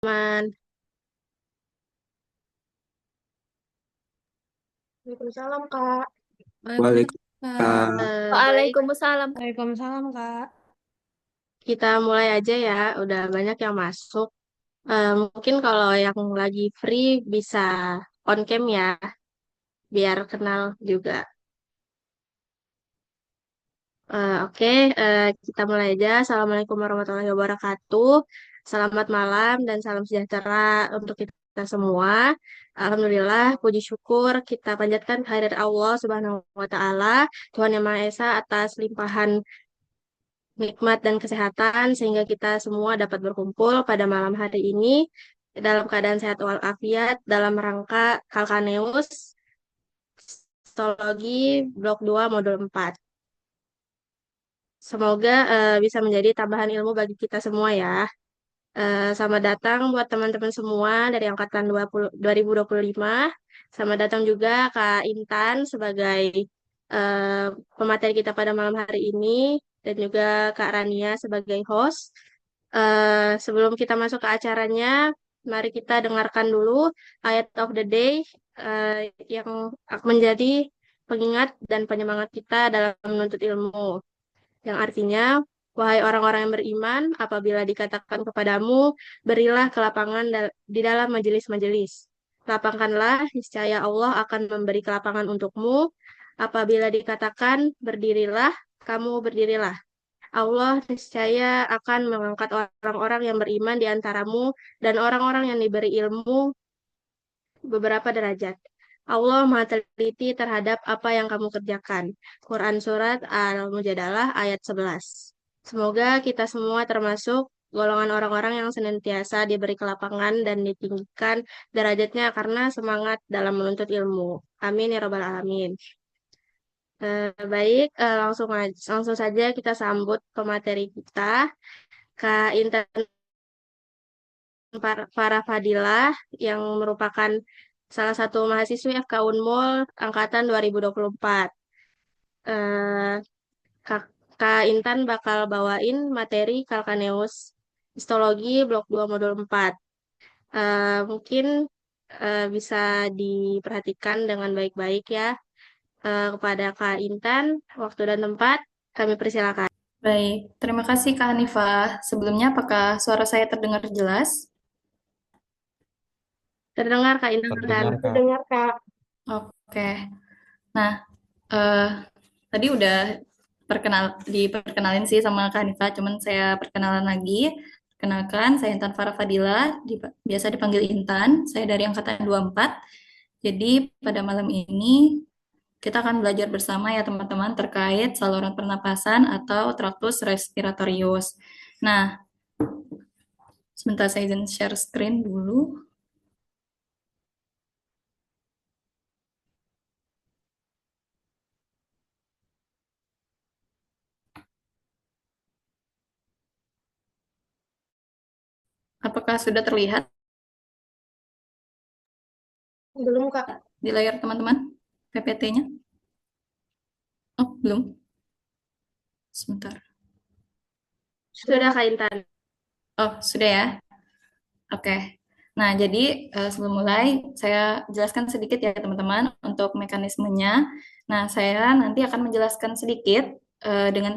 Man. Waalaikumsalam, Kak. Waalaikumsalam. Baik, Waalaikumsalam. Waalaikumsalam, Kak. Kita mulai aja ya, udah banyak yang masuk. Mungkin kalau yang lagi free bisa on cam ya, biar kenal juga. Oke, kita mulai aja. Assalamualaikum warahmatullahi wabarakatuh. Selamat malam dan salam sejahtera untuk kita semua. Alhamdulillah, puji syukur kita panjatkan kehadirat Allah Subhanahu wa Ta'ala, Tuhan Yang Maha Esa, atas limpahan nikmat dan kesehatan sehingga kita semua dapat berkumpul pada malam hari ini dalam keadaan sehat walafiat dalam rangka Kalkaneus Histologi Blok 2 Modul 4. Semoga bisa menjadi tambahan ilmu bagi kita semua ya. Selamat datang buat teman-teman semua dari angkatan 2025. Selamat datang juga Kak Intan sebagai eh, pemateri kita pada malam hari ini dan juga Kak Rania sebagai host. Sebelum kita masuk ke acaranya, mari kita dengarkan dulu ayat of the day yang akan menjadi pengingat dan penyemangat kita dalam menuntut ilmu. Yang artinya, wahai orang-orang yang beriman, apabila dikatakan kepadamu, berilah kelapangan di dalam majelis-majelis. Lapangkanlah, niscaya Allah akan memberi kelapangan untukmu. Apabila dikatakan berdirilah, kamu berdirilah. Allah niscaya akan mengangkat orang-orang yang beriman di antaramu dan orang-orang yang diberi ilmu beberapa derajat. Allah Maha teliti terhadap apa yang kamu kerjakan. Quran Surat Al-Mujadalah ayat 11. Semoga kita semua termasuk golongan orang-orang yang senantiasa diberi kelapangan dan ditinggikan derajatnya karena semangat dalam menuntut ilmu. Amin ya Rabbal Alamin. Baik, langsung saja kita sambut pemateri kita, Kak Intan Farah Fadilah, yang merupakan salah satu mahasiswi FK Unmul angkatan 2024. Eh, Kak, Kak Intan bakal bawain materi Kalkaneus Histologi Blok 2 Modul 4. Mungkin bisa diperhatikan dengan baik-baik ya. Kepada Kak Intan, waktu dan tempat kami persilakan. Baik, terima kasih Kak Hanifah. Sebelumnya, apakah suara saya terdengar jelas? Terdengar Kak Intan? Terdengar, Kak. Terdengar Kak. Oke. Nah, eh, tadi udah diperkenalin sih sama Kak Hanifah, cuman saya perkenalan lagi. Perkenalkan, saya Intan Farah Fadila, biasa dipanggil Intan. Saya dari Angkatan 24. Jadi, pada malam ini kita akan belajar bersama ya teman-teman terkait saluran pernapasan atau traktus respiratorius. Nah, sebentar saya izin share screen dulu. Apakah sudah terlihat Belum Kak. di layar teman-teman PPT-nya? Oh, belum. Sebentar. Sudah Kak Intan. Oh, sudah ya. Oke. Nah, jadi sebelum mulai saya jelaskan sedikit ya teman-teman untuk mekanismenya. Nah, saya nanti akan menjelaskan sedikit dengan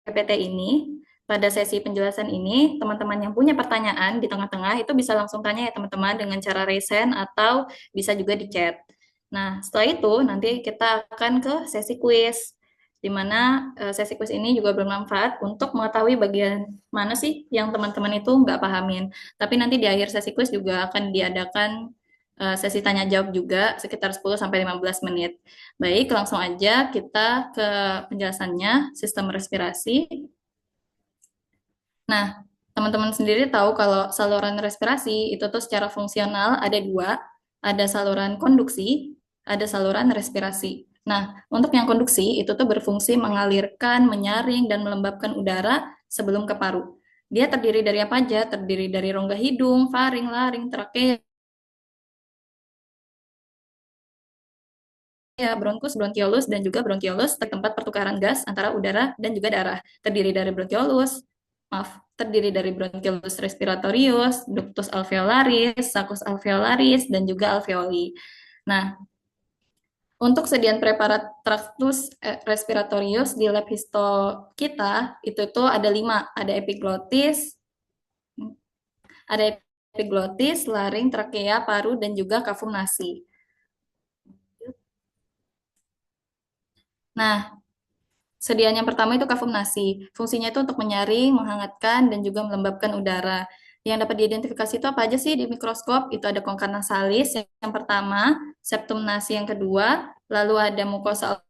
PPT ini. Pada sesi penjelasan ini, teman-teman yang punya pertanyaan di tengah-tengah itu bisa langsung tanya ya teman-teman dengan cara raise hand atau bisa juga di chat. Nah, setelah itu nanti kita akan ke sesi kuis, di mana sesi kuis ini juga bermanfaat untuk mengetahui bagian mana sih yang teman-teman itu nggak pahamin. Tapi nanti di akhir sesi kuis juga akan diadakan sesi tanya jawab juga sekitar 10-15 menit. Baik, langsung aja kita ke penjelasannya sistem respirasi. Nah, teman-teman sendiri tahu kalau saluran respirasi itu tuh secara fungsional ada dua, ada saluran konduksi, ada saluran respirasi. Nah, untuk yang konduksi itu tuh berfungsi mengalirkan, menyaring, dan melembabkan udara sebelum ke paru. Dia terdiri dari apa aja? Terdiri dari rongga hidung, faring, laring, trakea, bronkus, bronkiolus, dan juga bronkiolus, tempat pertukaran gas antara udara dan juga darah. Terdiri dari bronkiolus, terdiri dari bronchioles respiratorius, ductus alveolaris, saccus alveolaris, dan juga alveoli. Nah, untuk sediaan preparat tractus respiratorius di lab histo kita, itu tuh ada 5. Ada epiglotis, laring, trakea, paru, dan juga kafum nasi. Nah, sediaan yang pertama itu kafum nasi. Fungsinya itu untuk menyaring, menghangatkan, dan juga melembabkan udara. Yang dapat diidentifikasi itu apa aja sih di mikroskop? Itu ada congca nasalis yang pertama, septum nasi yang kedua, lalu ada mucosa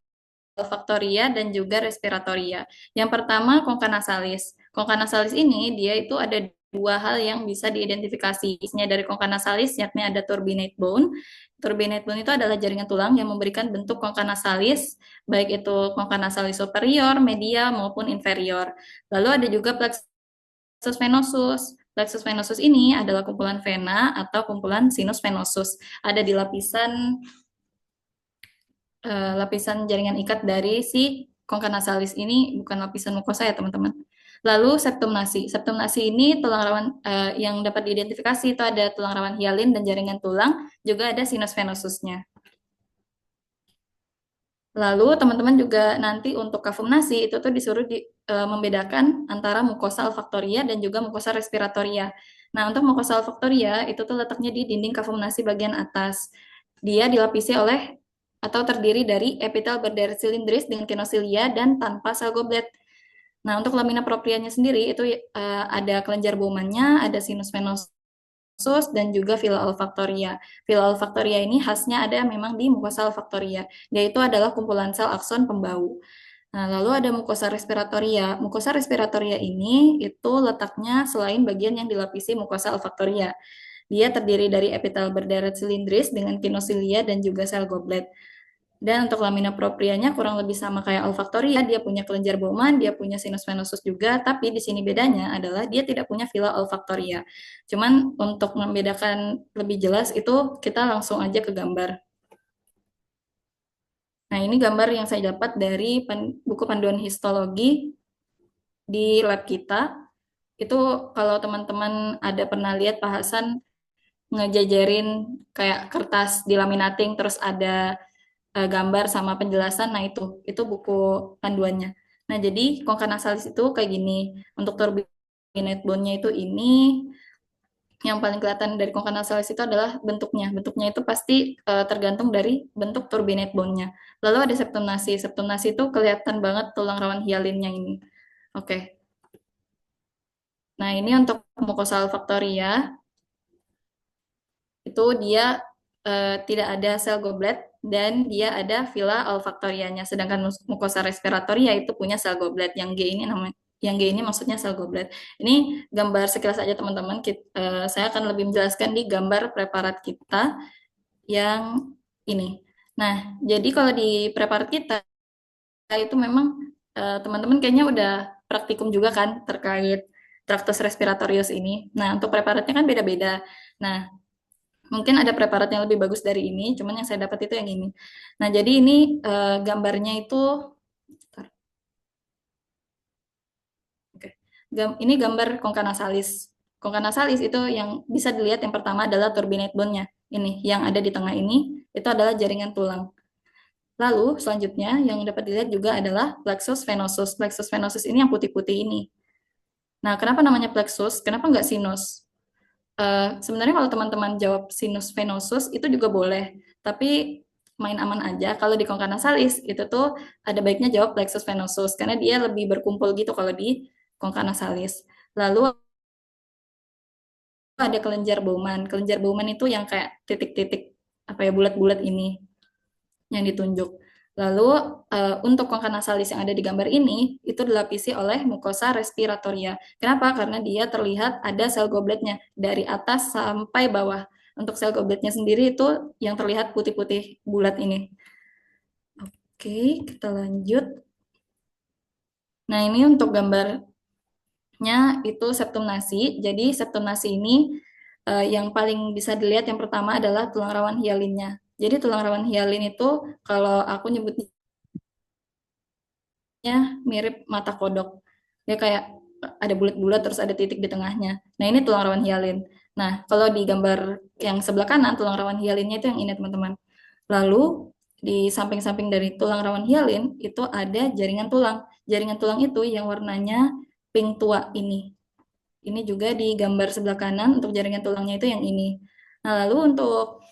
olfaktoria dan juga respiratoria. Yang pertama, congca nasalis. Congca nasalis ini dia itu ada 2 hal yang bisa diidentifikasi. Isinya dari congca nasalis yakni ada turbinate bone. Turbinate bone itu adalah jaringan tulang yang memberikan bentuk congca nasalis, baik itu congca nasalis superior, medial maupun inferior. Lalu ada juga plexus venosus. Plexus venosus ini adalah kumpulan vena atau kumpulan sinus venosus. Ada di lapisan jaringan ikat dari si congca nasalis ini, bukan lapisan mukosa ya teman-teman. Lalu septum nasi. Septum nasi ini tulang rawan yang dapat diidentifikasi itu ada tulang rawan hialin dan jaringan tulang, juga ada sinus venosusnya. Lalu teman-teman juga nanti untuk kafum nasi itu tuh disuruh membedakan antara mukosa olfaktoria dan juga mukosa respiratoria. Nah, untuk mukosa olfaktoria itu tuh letaknya di dinding kafum nasi bagian atas. Dia dilapisi oleh atau terdiri dari epitel berderet silindris dengan kinosilia dan tanpa sel goblet. Nah, untuk lamina proprianya sendiri itu ada kelenjar Bowman-nya, ada sinus venosus, dan juga fila olfaktoria. Fila olfaktoria ini khasnya ada memang di mukosa olfaktoria. Dia itu adalah kumpulan sel akson pembau. Nah, lalu ada mukosa respiratoria. Mukosa respiratoria ini itu letaknya selain bagian yang dilapisi mukosa olfaktoria. Dia terdiri dari epitel berderet silindris dengan kinosilia dan juga sel goblet. Dan untuk lamina proprianya kurang lebih sama kayak olfaktoria, dia punya kelenjar Bowman, dia punya sinus venosus juga, tapi di sini bedanya adalah dia tidak punya fila olfaktoria. Cuman untuk membedakan lebih jelas itu kita langsung aja ke gambar. Nah, ini gambar yang saya dapat dari buku panduan histologi di lab kita. Itu kalau teman-teman ada pernah lihat Pak Hasan ngejajarin kayak kertas dilaminating terus ada gambar sama penjelasan. Nah, itu buku panduannya. Nah, jadi congca nasalis itu kayak gini. Untuk turbinate bone-nya itu ini. Yang paling kelihatan dari congca nasalis itu adalah bentuknya. Bentuknya itu pasti tergantung dari bentuk turbinate bone-nya. Lalu ada septum nasi. Septum nasi itu kelihatan banget tulang rawan hialinnya ini. Oke. Nah, ini untuk mucosa olfaktoria. Itu dia tidak ada sel goblet dan dia ada fila olfaktorianya. Sedangkan mukosa respiratoria itu punya sel goblet. Yang G ini maksudnya sel goblet. Ini gambar sekilas aja teman-teman. Saya akan lebih menjelaskan di gambar preparat kita yang ini. Nah, jadi kalau di preparat kita itu memang teman-teman kayaknya udah praktikum juga kan terkait traktus respiratorius ini. Nah, untuk preparatnya kan beda-beda. Nah, mungkin ada preparat yang lebih bagus dari ini, cuman yang saya dapat itu yang ini. Nah, jadi ini gambarnya itu, oke. Ini gambar congca nasalis. Congca nasalis itu yang bisa dilihat yang pertama adalah turbinate bone-nya. Ini, yang ada di tengah ini, itu adalah jaringan tulang. Lalu, selanjutnya yang dapat dilihat juga adalah plexus venosus. Plexus venosus ini yang putih-putih ini. Nah, kenapa namanya plexus? Kenapa nggak sinus? Sebenarnya kalau teman-teman jawab sinus venosus itu juga boleh, tapi main aman aja. Kalau di congca nasalis itu tuh ada baiknya jawab plexus venosus karena dia lebih berkumpul gitu kalau di congca nasalis. Lalu ada kelenjar Bowman. Kelenjar Bowman itu yang kayak titik-titik apa ya bulat-bulat ini yang ditunjuk. Lalu untuk congca nasalis yang ada di gambar ini itu dilapisi oleh mukosa respiratoria. Kenapa? Karena dia terlihat ada sel gobletnya dari atas sampai bawah. Untuk sel gobletnya sendiri itu yang terlihat putih-putih bulat ini. Oke, kita lanjut. Nah, ini untuk gambarnya itu septum nasi. Jadi septum nasi ini yang paling bisa dilihat yang pertama adalah tulang rawan hialinnya. Jadi tulang rawan hialin itu kalau aku nyebutnya mirip mata kodok. Dia kayak ada bulat-bulat terus ada titik di tengahnya. Nah, ini tulang rawan hialin. Nah, kalau di gambar yang sebelah kanan, tulang rawan hialinnya itu yang ini, teman-teman. Lalu, di samping-samping dari tulang rawan hialin, itu ada jaringan tulang. Jaringan tulang itu yang warnanya pink tua ini. Ini juga di gambar sebelah kanan, untuk jaringan tulangnya itu yang ini. Nah, lalu untuk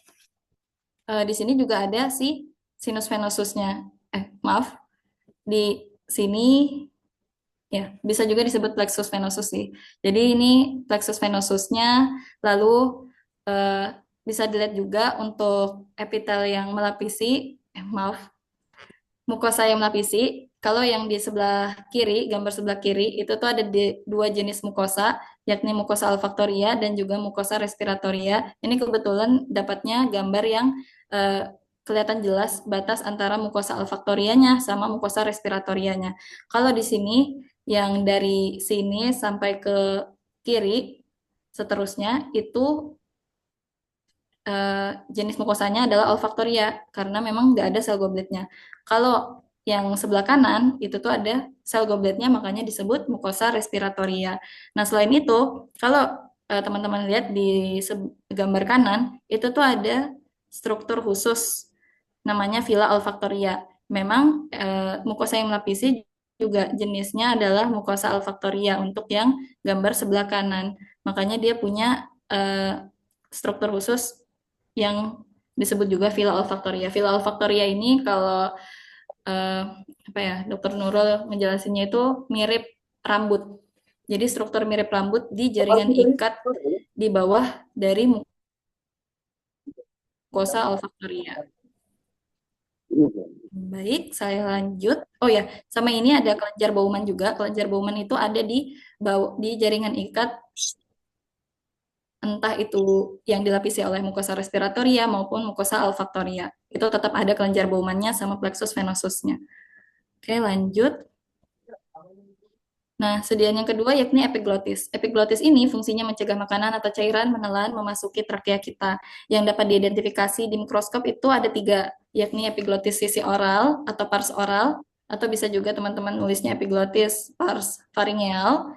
di sini juga ada si sinus venosusnya. Maaf, di sini ya, bisa juga disebut plexus venosus sih. Jadi ini plexus venosusnya, lalu eh, bisa dilihat juga untuk epitel yang melapisi, maaf, mukosa yang melapisi. Kalau yang di sebelah kiri, gambar sebelah kiri, itu tuh ada dua jenis mukosa, yakni mukosa olfaktoria dan juga mukosa respiratoria. Ini kebetulan dapatnya gambar yang eh, kelihatan jelas batas antara mukosa olfaktorianya sama mukosa respiratorianya. Kalau di sini, yang dari sini sampai ke kiri, seterusnya itu jenis mukosanya adalah olfaktoria karena memang nggak ada sel gobletnya. Kalau yang sebelah kanan itu tuh ada sel gobletnya, makanya disebut mukosa respiratoria. Nah, selain itu, kalau teman-teman lihat di gambar kanan, itu tuh ada struktur khusus namanya vila olfaktoria. Memang mukosa yang melapisi juga jenisnya adalah mukosa olfaktoria untuk yang gambar sebelah kanan. Makanya dia punya struktur khusus yang disebut juga vila olfaktoria. Vila olfaktoria ini kalau eh, apa ya, Dokter Nurul menjelasinya itu mirip rambut. Jadi struktur mirip rambut di jaringan ikat di bawah dari mukosa olfaktoria. Baik, saya lanjut. Oh ya, sama ini ada kelenjar Bowman juga. Kelenjar Bowman itu ada di di jaringan ikat, entah itu yang dilapisi oleh mukosa respiratoria maupun mukosa olfaktoria. Itu tetap ada kelenjar Bowman-nya sama plexus venosusnya. Oke, lanjut. Nah, sediaan yang kedua yakni epiglotis. Epiglotis ini fungsinya mencegah makanan atau cairan menelan memasuki trakea kita. Yang dapat diidentifikasi di mikroskop itu ada tiga, yakni epiglotis sisi oral atau pars oral, atau bisa juga teman-teman nulisnya epiglotis pars faringeal,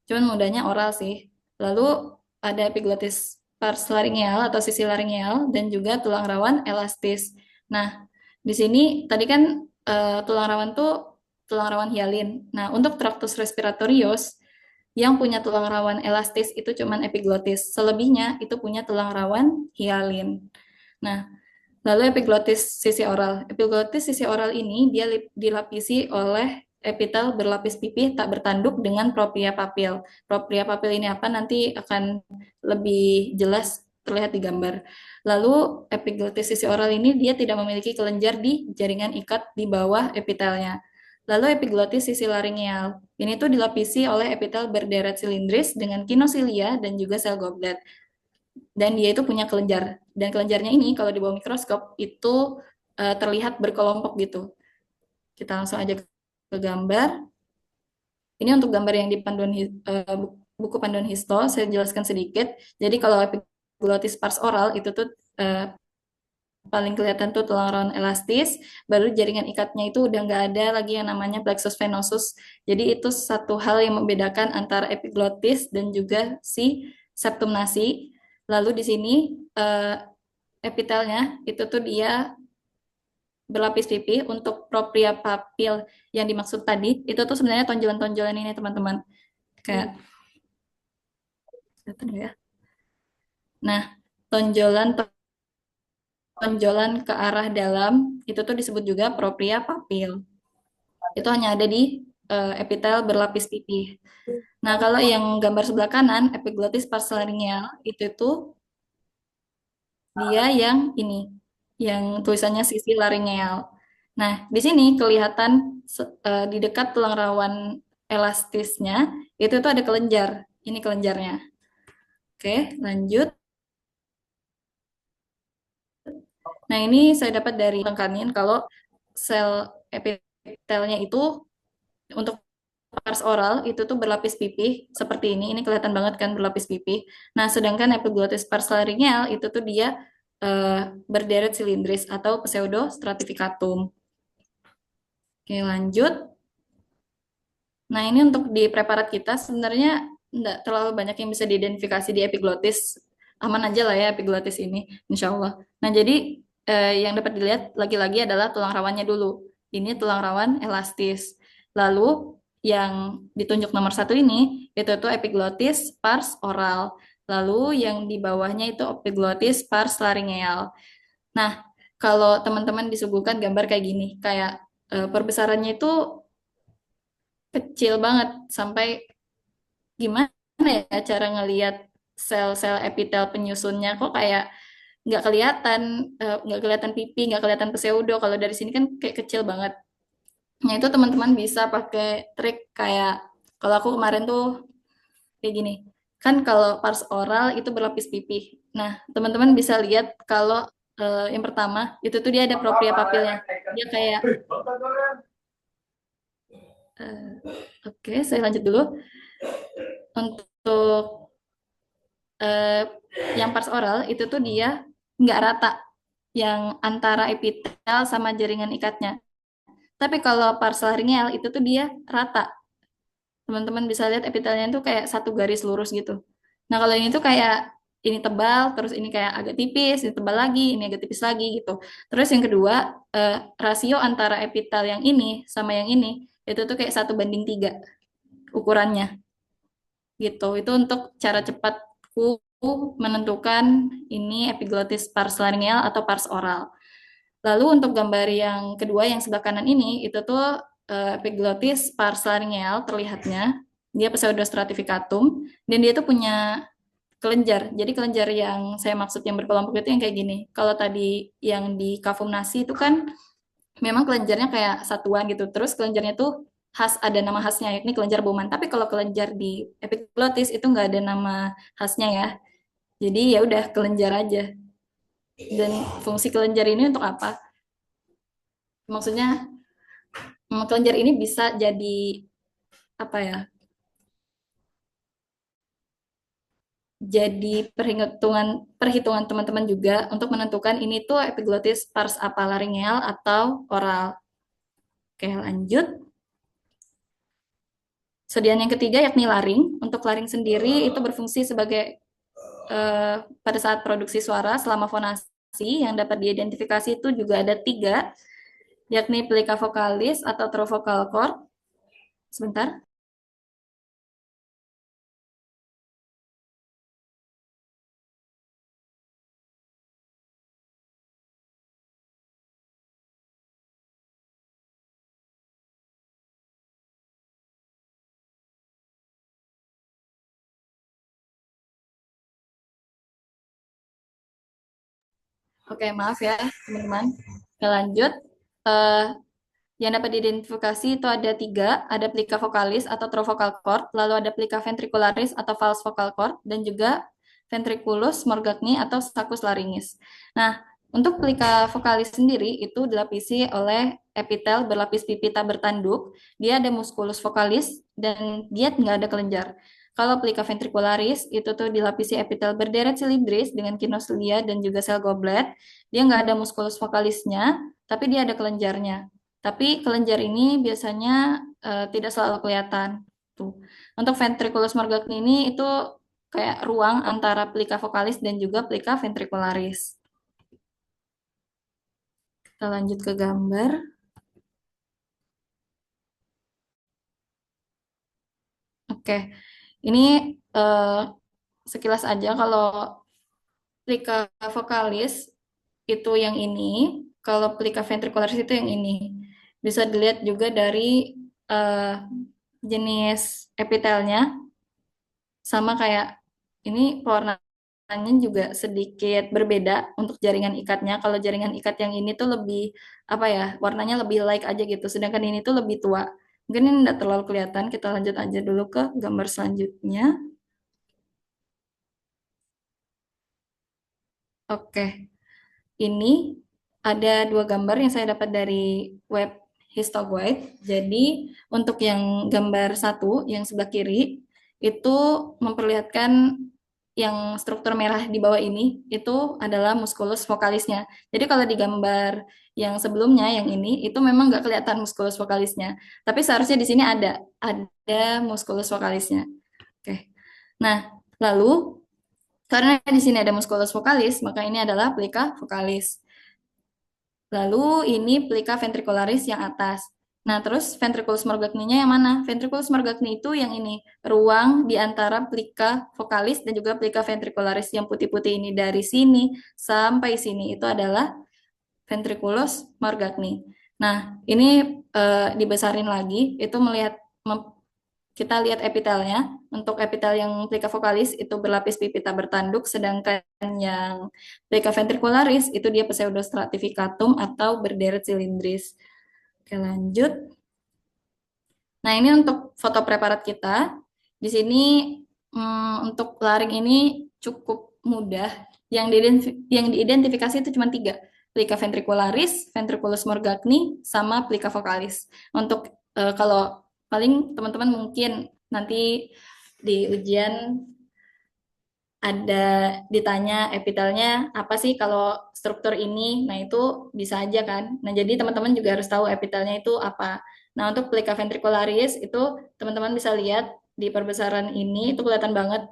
cuman mudahnya oral sih. Lalu ada epiglotis pars laringeal atau sisi laringeal, dan juga tulang rawan elastis. Nah, di sini tadi kan tulang rawan tuh tulang rawan hialin. Nah, untuk traktus respiratorius yang punya tulang rawan elastis itu cuman epiglotis. Selebihnya itu punya tulang rawan hialin. Nah, lalu epiglotis sisi oral. Epiglotis sisi oral ini dia dilapisi oleh epitel berlapis pipih tak bertanduk dengan propria papil. Propria papil ini apa? Nanti akan lebih jelas terlihat di gambar. Lalu epiglotis sisi oral ini dia tidak memiliki kelenjar di jaringan ikat di bawah epitelnya. Lalu epiglotis sisi laringeal. Ini tuh dilapisi oleh epitel berderet silindris dengan kinosilia dan juga sel goblet. Dan dia itu punya kelenjar. Dan kelenjarnya ini kalau di bawah mikroskop itu terlihat berkelompok gitu. Kita langsung aja ke gambar. Ini untuk gambar yang di panduan buku panduan histo, saya jelaskan sedikit. Jadi kalau epiglottis pars oral itu tuh paling kelihatan tuh tulang rawan elastis, baru jaringan ikatnya itu udah nggak ada lagi yang namanya plexus venosus. Jadi itu satu hal yang membedakan antara epiglottis dan juga si septum nasi. Lalu di sini eh, epitelnya itu tuh dia berlapis pipih. Untuk propria papil yang dimaksud tadi itu tuh sebenarnya tonjolan-tonjolan ini, teman-teman. Kayak kelihatan nggak ya? Nah, tonjolan tonjolan ke arah dalam itu tuh disebut juga propria papil. Itu hanya ada di epitel berlapis pipih. Nah, kalau yang gambar sebelah kanan, epiglottis parslaringeal, itu tuh dia yang ini, yang tulisannya sisi laringeal. Nah, di sini kelihatan di dekat tulang rawan elastisnya, itu tuh ada kelenjar. Ini kelenjarnya. Oke, lanjut. Nah, ini saya dapat dari Lengkanin kalau sel epitelnya itu untuk pars oral itu tuh berlapis pipih seperti ini. Ini kelihatan banget kan berlapis pipih. Nah, sedangkan epiglottis pars laryngeal itu tuh dia berderet silindris atau pseudo stratificatum. Oke, lanjut. Nah, ini untuk di preparat kita sebenarnya enggak terlalu banyak yang bisa diidentifikasi di epiglotis. Aman aja lah ya epiglotis ini, insya Allah. Nah, jadi yang dapat dilihat lagi-lagi adalah tulang rawannya dulu. Ini tulang rawan elastis. Lalu yang ditunjuk nomor satu ini, itu tuh epiglotis pars oral. Lalu yang di bawahnya itu epiglotis pars laryngeal. Nah, kalau teman-teman disuguhkan gambar kayak gini, kayak perbesarannya itu kecil banget sampai gimana ya cara ngelihat sel-sel epitel penyusunnya kok kayak nggak kelihatan pipi, nggak kelihatan pseudo. Kalau dari sini kan kayak kecil banget. Nah, itu teman-teman bisa pakai trik kayak kalau aku kemarin tuh kayak gini. Kan kalau pars oral itu berlapis pipi. Nah, teman-teman bisa lihat kalau yang pertama itu tuh dia ada propria papilnya. Dia kayak eh, oke, saya lanjut dulu. Untuk eh, yang pars oral itu tuh dia nggak rata yang antara epitel sama jaringan ikatnya. Tapi kalau pars laryngeal itu tuh dia rata. Teman-teman bisa lihat epitelnya itu kayak satu garis lurus gitu. Nah, kalau ini tuh kayak ini tebal, terus ini kayak agak tipis, ini tebal lagi, ini agak tipis lagi gitu. Terus yang kedua, rasio antara epitel yang ini sama yang ini itu tuh kayak 1:3 ukurannya gitu. Itu untuk cara cepatku menentukan ini epiglotis pars laryngeal atau pars oral. Lalu untuk gambar yang kedua yang sebelah kanan ini itu tuh epiglotis pars laryngeal terlihatnya dia pseudostratificatum dan dia tuh punya kelenjar. Jadi kelenjar yang saya maksud yang berkelompok itu yang kayak gini. Kalau tadi yang di kavum nasi itu kan memang kelenjarnya kayak satuan gitu. Terus kelenjarnya tuh khas ada nama khasnya yakni kelenjar Bowman. Tapi kalau kelenjar di epiglotis itu nggak ada nama khasnya ya. Jadi ya udah kelenjar aja. Dan fungsi kelenjar ini untuk apa? Maksudnya kelenjar ini bisa jadi apa ya? Jadi perhitungan perhitungan teman-teman juga untuk menentukan ini tuh epiglotis pars apa laryngeal atau oral. Oke, lanjut. Sediaan yang ketiga yakni laring. Untuk laring sendiri itu berfungsi sebagai pada saat produksi suara selama fonasi yang dapat diidentifikasi itu juga ada tiga, yakni plica vokalis atau trovocal cord. Sebentar. Oke, maaf ya teman-teman. Oke, lanjut. Eh, yang dapat diidentifikasi itu ada tiga, ada plica vokalis atau trovocal cord, lalu ada plica ventricularis atau false vocal cord, dan juga ventriculus morgagni atau sacus laringis. Nah, untuk plica vokalis sendiri itu dilapisi oleh epitel berlapis pipita bertanduk, dia ada musculus vokalis, dan dia nggak ada kelenjar. Kalau plica ventricularis itu tuh dilapisi epitel berderet silindris dengan kinoslia dan juga sel goblet, dia nggak ada musculus vokalisnya, tapi dia ada kelenjarnya. Tapi kelenjar ini biasanya tidak selalu kelihatan. Tuh. Untuk ventriculus morgagni ini itu kayak ruang antara plica vokalis dan juga plica ventricularis. Kita lanjut ke gambar. Oke, ini eh, sekilas aja kalau plica vokalis itu yang ini, kalau plica ventricularis itu yang ini. Bisa dilihat juga dari eh, jenis epitelnya sama kayak ini pewarnaannya juga sedikit berbeda untuk jaringan ikatnya. Kalau jaringan ikat yang ini tuh lebih apa ya, warnanya lebih light aja gitu. Sedangkan ini tuh lebih tua. Mungkin ini tidak terlalu kelihatan. Kita lanjut aja dulu ke gambar selanjutnya. Oke, ini ada dua gambar yang saya dapat dari web Histoguide. Jadi untuk yang gambar satu, yang sebelah kiri, itu memperlihatkan yang struktur merah di bawah ini itu adalah musculus vocalisnya. Jadi kalau di gambar yang sebelumnya yang ini itu memang nggak kelihatan musculus vocalisnya, tapi seharusnya di sini ada musculus vocalisnya. Oke. Nah, lalu karena di sini ada musculus vocalis, maka ini adalah plica vocalis. Lalu ini plica ventricularis yang atas. Nah, terus ventriculus morgagni-nya yang mana? Ventriculus morgagni itu yang ini, ruang di antara plica vocalis dan juga plica ventricularis yang putih-putih ini dari sini sampai sini itu adalah ventriculus morgagni. Nah, ini dibesarin lagi, itu kita lihat epitelnya. Untuk epitel yang plica vocalis itu berlapis pipita bertanduk, sedangkan yang plica ventricularis itu dia pseudostratificatum atau berderet silindris. Oke, lanjut. Nah, ini untuk foto preparat kita. Di sini untuk laring ini cukup mudah. Yang diidentifikasi itu cuma 3. Plica ventricularis, ventriculus morgagni, sama plica vocalis. Untuk kalau paling teman-teman mungkin nanti di ujian ada ditanya epitelnya apa sih kalau struktur ini, nah itu bisa aja kan. Nah jadi teman-teman juga harus tahu epitelnya itu apa. Nah untuk plica ventricularis itu teman-teman bisa lihat di perbesaran ini itu kelihatan banget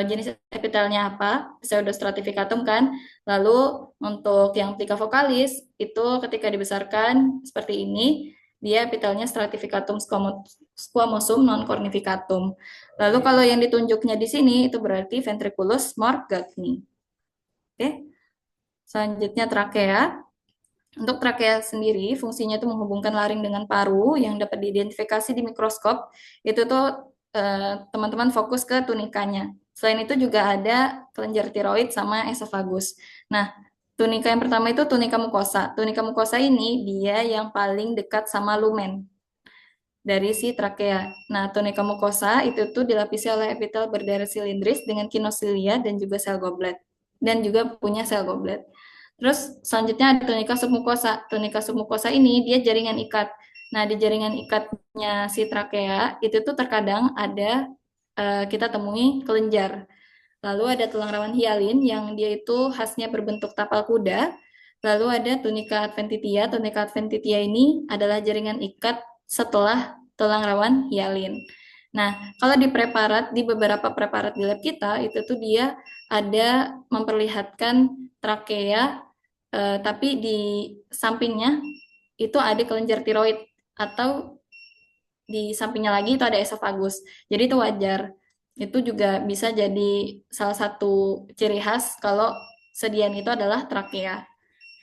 jenis epitelnya apa, pseudostratificatum kan. Lalu untuk yang plica vocalis itu ketika dibesarkan seperti ini, dia epitelnya stratificatum squamosum non cornificatum. Lalu kalau yang ditunjuknya di sini itu berarti ventriculus morgagni. Oke. Selanjutnya trakea. Untuk trakea sendiri fungsinya itu menghubungkan laring dengan paru yang dapat diidentifikasi di mikroskop. Itu tuh teman-teman fokus ke tunikanya. Selain itu juga ada kelenjar tiroid sama esofagus. Nah, tunika yang pertama itu tunika mukosa. Tunika mukosa ini dia yang paling dekat sama lumen dari si trakea. Nah, tunika mukosa itu tuh dilapisi oleh epitel berderet silindris dengan kinosilia dan juga sel goblet. Dan juga punya sel goblet. Terus selanjutnya ada tunika submukosa. Tunika submukosa ini dia jaringan ikat. Nah, di jaringan ikatnya si trakea itu tuh terkadang ada kita temui kelenjar. Lalu ada tulang rawan hialin yang dia itu khasnya berbentuk tapal kuda. Lalu ada tunika adventitia. Tunika adventitia ini adalah jaringan ikat setelah tulang rawan hialin. Nah, kalau di beberapa preparat di lab kita, itu tuh dia ada memperlihatkan trakea, tapi di sampingnya itu ada kelenjar tiroid, atau di sampingnya lagi itu ada esofagus. Jadi itu wajar. Itu juga bisa jadi salah satu ciri khas kalau sediaan itu adalah trakea.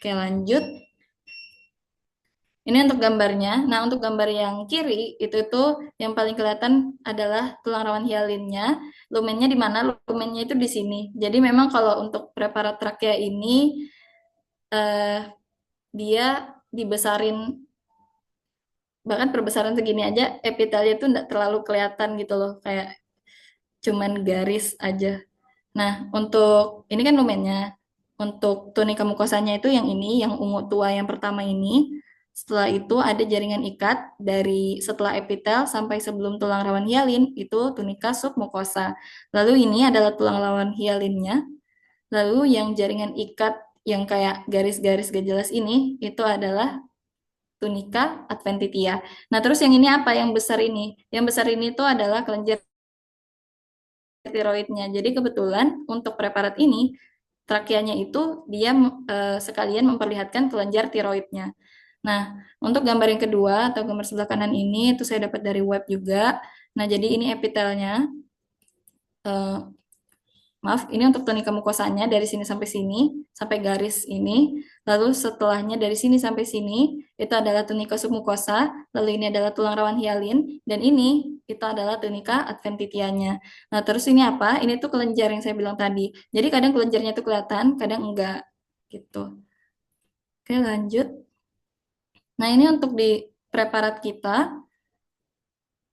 Oke, lanjut. Ini untuk gambarnya. Nah, untuk gambar yang kiri, itu tuh yang paling kelihatan adalah tulang rawan hialinnya. Lumennya di mana? Lumennya itu di sini. Jadi memang kalau untuk preparat trakea ini, dia dibesarin, bahkan perbesaran segini aja, epitelnya itu nggak terlalu kelihatan gitu loh. Kayak cuman garis aja. Nah, untuk ini kan lumennya. Untuk tunika mukosanya itu yang ini, yang ungu tua yang pertama ini. Setelah itu ada jaringan ikat dari setelah epitel sampai sebelum tulang rawan hialin, itu tunika submukosa. Lalu ini adalah tulang rawan hialinnya. Lalu yang jaringan ikat yang kayak garis-garis gak jelas ini, itu adalah tunika adventitia. Nah, terus yang ini apa? Yang besar ini. Yang besar ini itu adalah kelenjar tiroidnya. Jadi kebetulan untuk preparat ini trakeanya itu dia sekalian memperlihatkan kelenjar tiroidnya. Nah, untuk gambar yang kedua atau gambar sebelah kanan ini itu saya dapat dari web juga. Nah, jadi ini epitelnya. Eh, Maaf, ini untuk tunika mukosanya dari sini sampai garis ini. Lalu setelahnya dari sini sampai sini, itu adalah tunika submukosa. Lalu ini adalah tulang rawan hialin. Dan ini, itu adalah tunika adventitianya. Nah, terus ini apa? Ini tuh kelenjar yang saya bilang tadi. Jadi kadang kelenjarnya itu kelihatan, kadang enggak. Gitu. Oke, lanjut. Nah, ini untuk di preparat kita.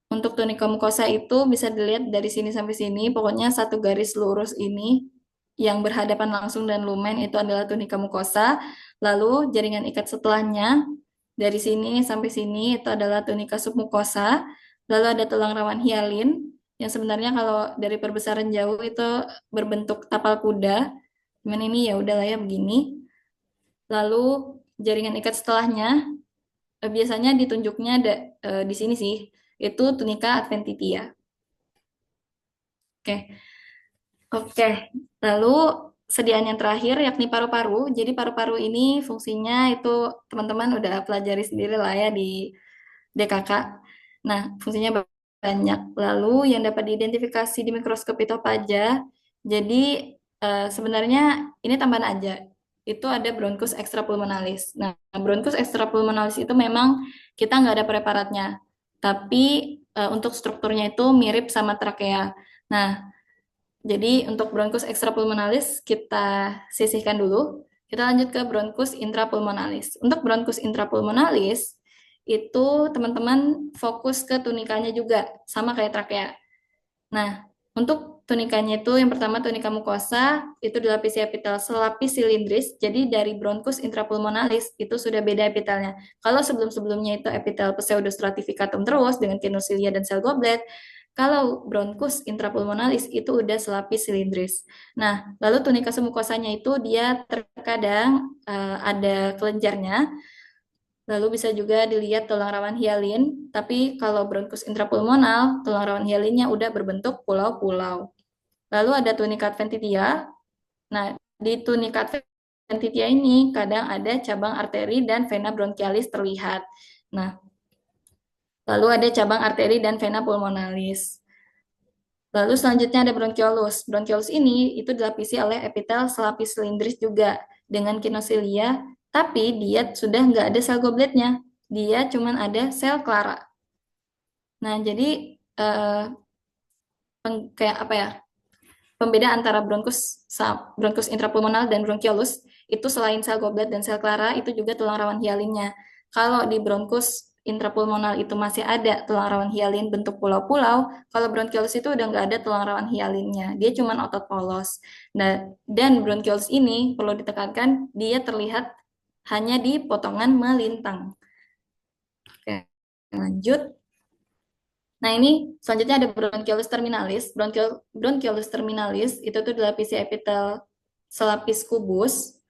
Untuk tunika mukosa itu bisa dilihat dari sini sampai sini, pokoknya satu garis lurus ini yang berhadapan langsung dan lumen itu adalah tunika mukosa. Lalu jaringan ikat setelahnya dari sini sampai sini itu adalah tunika submukosa. Lalu ada tulang rawan hialin. yang sebenarnya kalau dari perbesaran jauh itu berbentuk tapal kuda. Cuman ini ya udahlah ya begini. Lalu jaringan ikat setelahnya biasanya ditunjuknya di sini sih, itu tunika adventitia. Oke. Oke, lalu sediaan yang terakhir yakni paru-paru. Jadi paru-paru ini fungsinya itu teman-teman udah pelajari sendiri lah ya di DKK. Nah, fungsinya banyak. Lalu yang dapat diidentifikasi di mikroskop itu apa aja? Jadi sebenarnya ini tambahan aja. Itu ada bronkus extrapulmonalis. Nah, bronkus extrapulmonalis itu memang kita nggak ada preparatnya, tapi untuk strukturnya itu mirip sama trakea. Nah, jadi untuk bronkus extrapulmonalis kita sisihkan dulu. Kita lanjut ke bronkus intrapulmonalis. Untuk bronkus intrapulmonalis itu teman-teman fokus ke tunikanya juga sama kayak trakea. Nah, untuk tunikanya itu yang pertama tunika mukosa itu dilapisi epitel selapis silindris. Jadi dari bronkus intrapulmonalis itu sudah beda epitelnya. Kalau sebelum-sebelumnya itu epitel pseudostratificatum terus dengan kinosilia dan sel goblet, kalau bronkus intrapulmonalis itu udah selapis silindris. Nah, lalu tunika semukosanya itu dia terkadang ada kelenjarnya, lalu bisa juga dilihat tulang rawan hialin, tapi kalau bronkus intrapulmonal, tulang rawan hialinnya udah berbentuk pulau-pulau. Lalu ada tunika adventitia. Nah, di tunika adventitia ini kadang ada cabang arteri dan vena bronchialis terlihat. Nah, lalu ada cabang arteri dan vena pulmonalis. Lalu selanjutnya ada bronchiolus. Bronchiolus ini itu dilapisi oleh epitel selapis silindris juga dengan kinosilia, tapi dia sudah nggak ada sel gobletnya. Dia cuma ada sel clara. Nah, jadi kayak apa ya? Pembeda antara bronkus intrapulmonal dan bronchiolus itu selain sel goblet dan sel clara itu juga tulang rawan hialinnya. Kalau di bronkus intrapulmonal itu masih ada tulang rawan hialin bentuk pulau-pulau, kalau bronchiolus itu udah nggak ada tulang rawan hialinnya. Dia cuma otot polos. Nah, dan bronchiolus ini perlu ditekankan dia terlihat hanya di potongan melintang. Oke, lanjut. Nah, ini selanjutnya ada bronchiolus terminalis. Bronchiolus terminalis itu tuh dilapisi epitel selapis kubus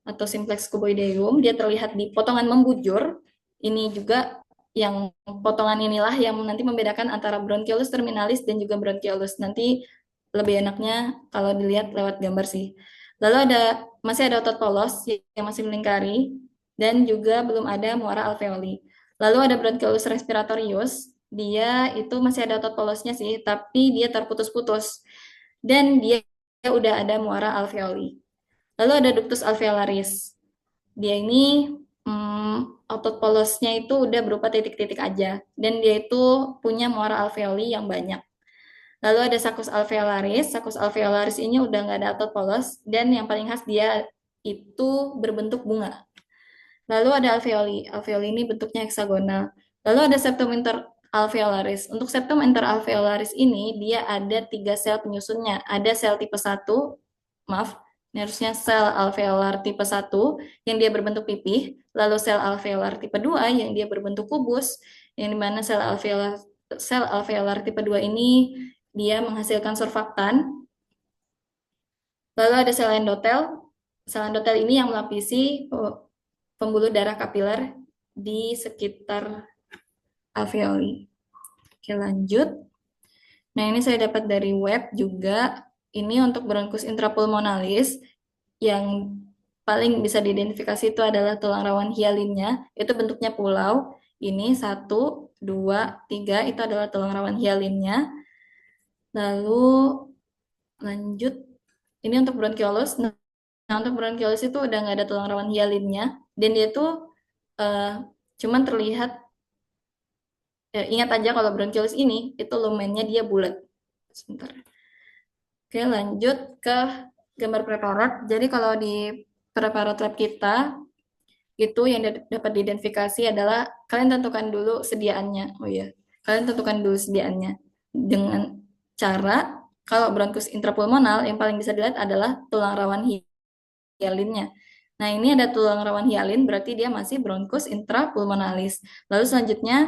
atau simplex cuboideum. Dia terlihat di potongan membujur. Ini juga yang potongan inilah yang nanti membedakan antara bronchiolus terminalis dan juga bronchiolus. Nanti lebih enaknya kalau dilihat lewat gambar sih. Lalu masih ada otot polos yang masih melingkari dan juga belum ada muara alveoli. Lalu ada bronchiolus respiratorius, dia itu masih ada otot polosnya sih, tapi dia terputus-putus dan dia udah ada muara alveoli. Lalu ada ductus alveolaris. Dia ini otot polosnya itu udah berupa titik-titik aja dan dia itu punya muara alveoli yang banyak. Lalu ada saccus alveolaris. Saccus alveolaris ini udah nggak ada otot polos dan yang paling khas dia itu berbentuk bunga. Lalu ada alveoli. Alveoli ini bentuknya heksagonal. Lalu ada septum interalveolaris. Untuk septum interalveolaris ini dia ada 3 sel penyusunnya. Ada sel tipe 1, maaf, ini harusnya sel alveolar tipe 1 yang dia berbentuk pipih, lalu sel alveolar tipe 2 yang dia berbentuk kubus, yang dimana sel alveolar tipe 2 ini dia menghasilkan surfaktan. Lalu ada sel endotel. Sel endotel ini yang melapisi pembuluh darah kapiler di sekitar alveoli. Oke, lanjut. Nah, ini saya dapat dari web juga. Ini untuk bronkus intrapulmonalis yang paling bisa diidentifikasi itu adalah tulang rawan hialinnya. Itu bentuknya pulau. Ini 1, 2, 3 itu adalah tulang rawan hialinnya. Lalu lanjut. Ini untuk bronchiolus. Nah, untuk bronchiolus itu udah nggak ada tulang rawan hialinnya. Dan dia tuh cuman terlihat, ingat aja kalau bronchiolus ini, itu lumennya dia bulat. Sebentar. Oke, lanjut ke gambar preparat. Jadi kalau di preparat lab kita, itu yang dapat diidentifikasi adalah kalian tentukan dulu sediaannya. Oh iya, kalian tentukan dulu sediaannya. Dengan cara, kalau bronkus intrapulmonal, yang paling bisa dilihat adalah tulang rawan hialinnya. Nah, ini ada tulang rawan hialin, berarti dia masih bronkus intrapulmonalis. Lalu selanjutnya,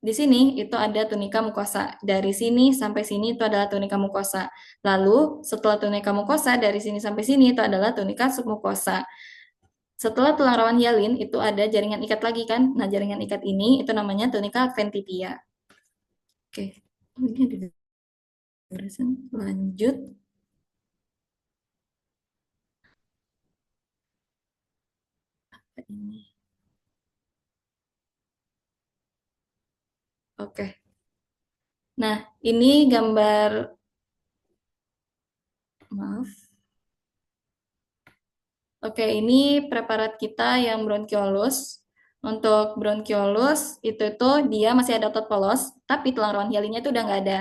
di sini itu ada tunika mukosa. Dari sini sampai sini itu adalah tunika mukosa. Lalu setelah tunika mukosa dari sini sampai sini itu adalah tunika submukosa. Setelah tulang rawan hialin itu ada jaringan ikat lagi kan. Nah, jaringan ikat ini itu namanya tunika adventitia. Oke. Oh, ini ada barusan. Lanjut. Ini. Oke. Nah, ini gambar, maaf. Oke, ini preparat kita yang bronkiolus. Untuk bronkiolus itu dia masih ada otot polos, tapi tulang rawan hialinnya itu udah nggak ada.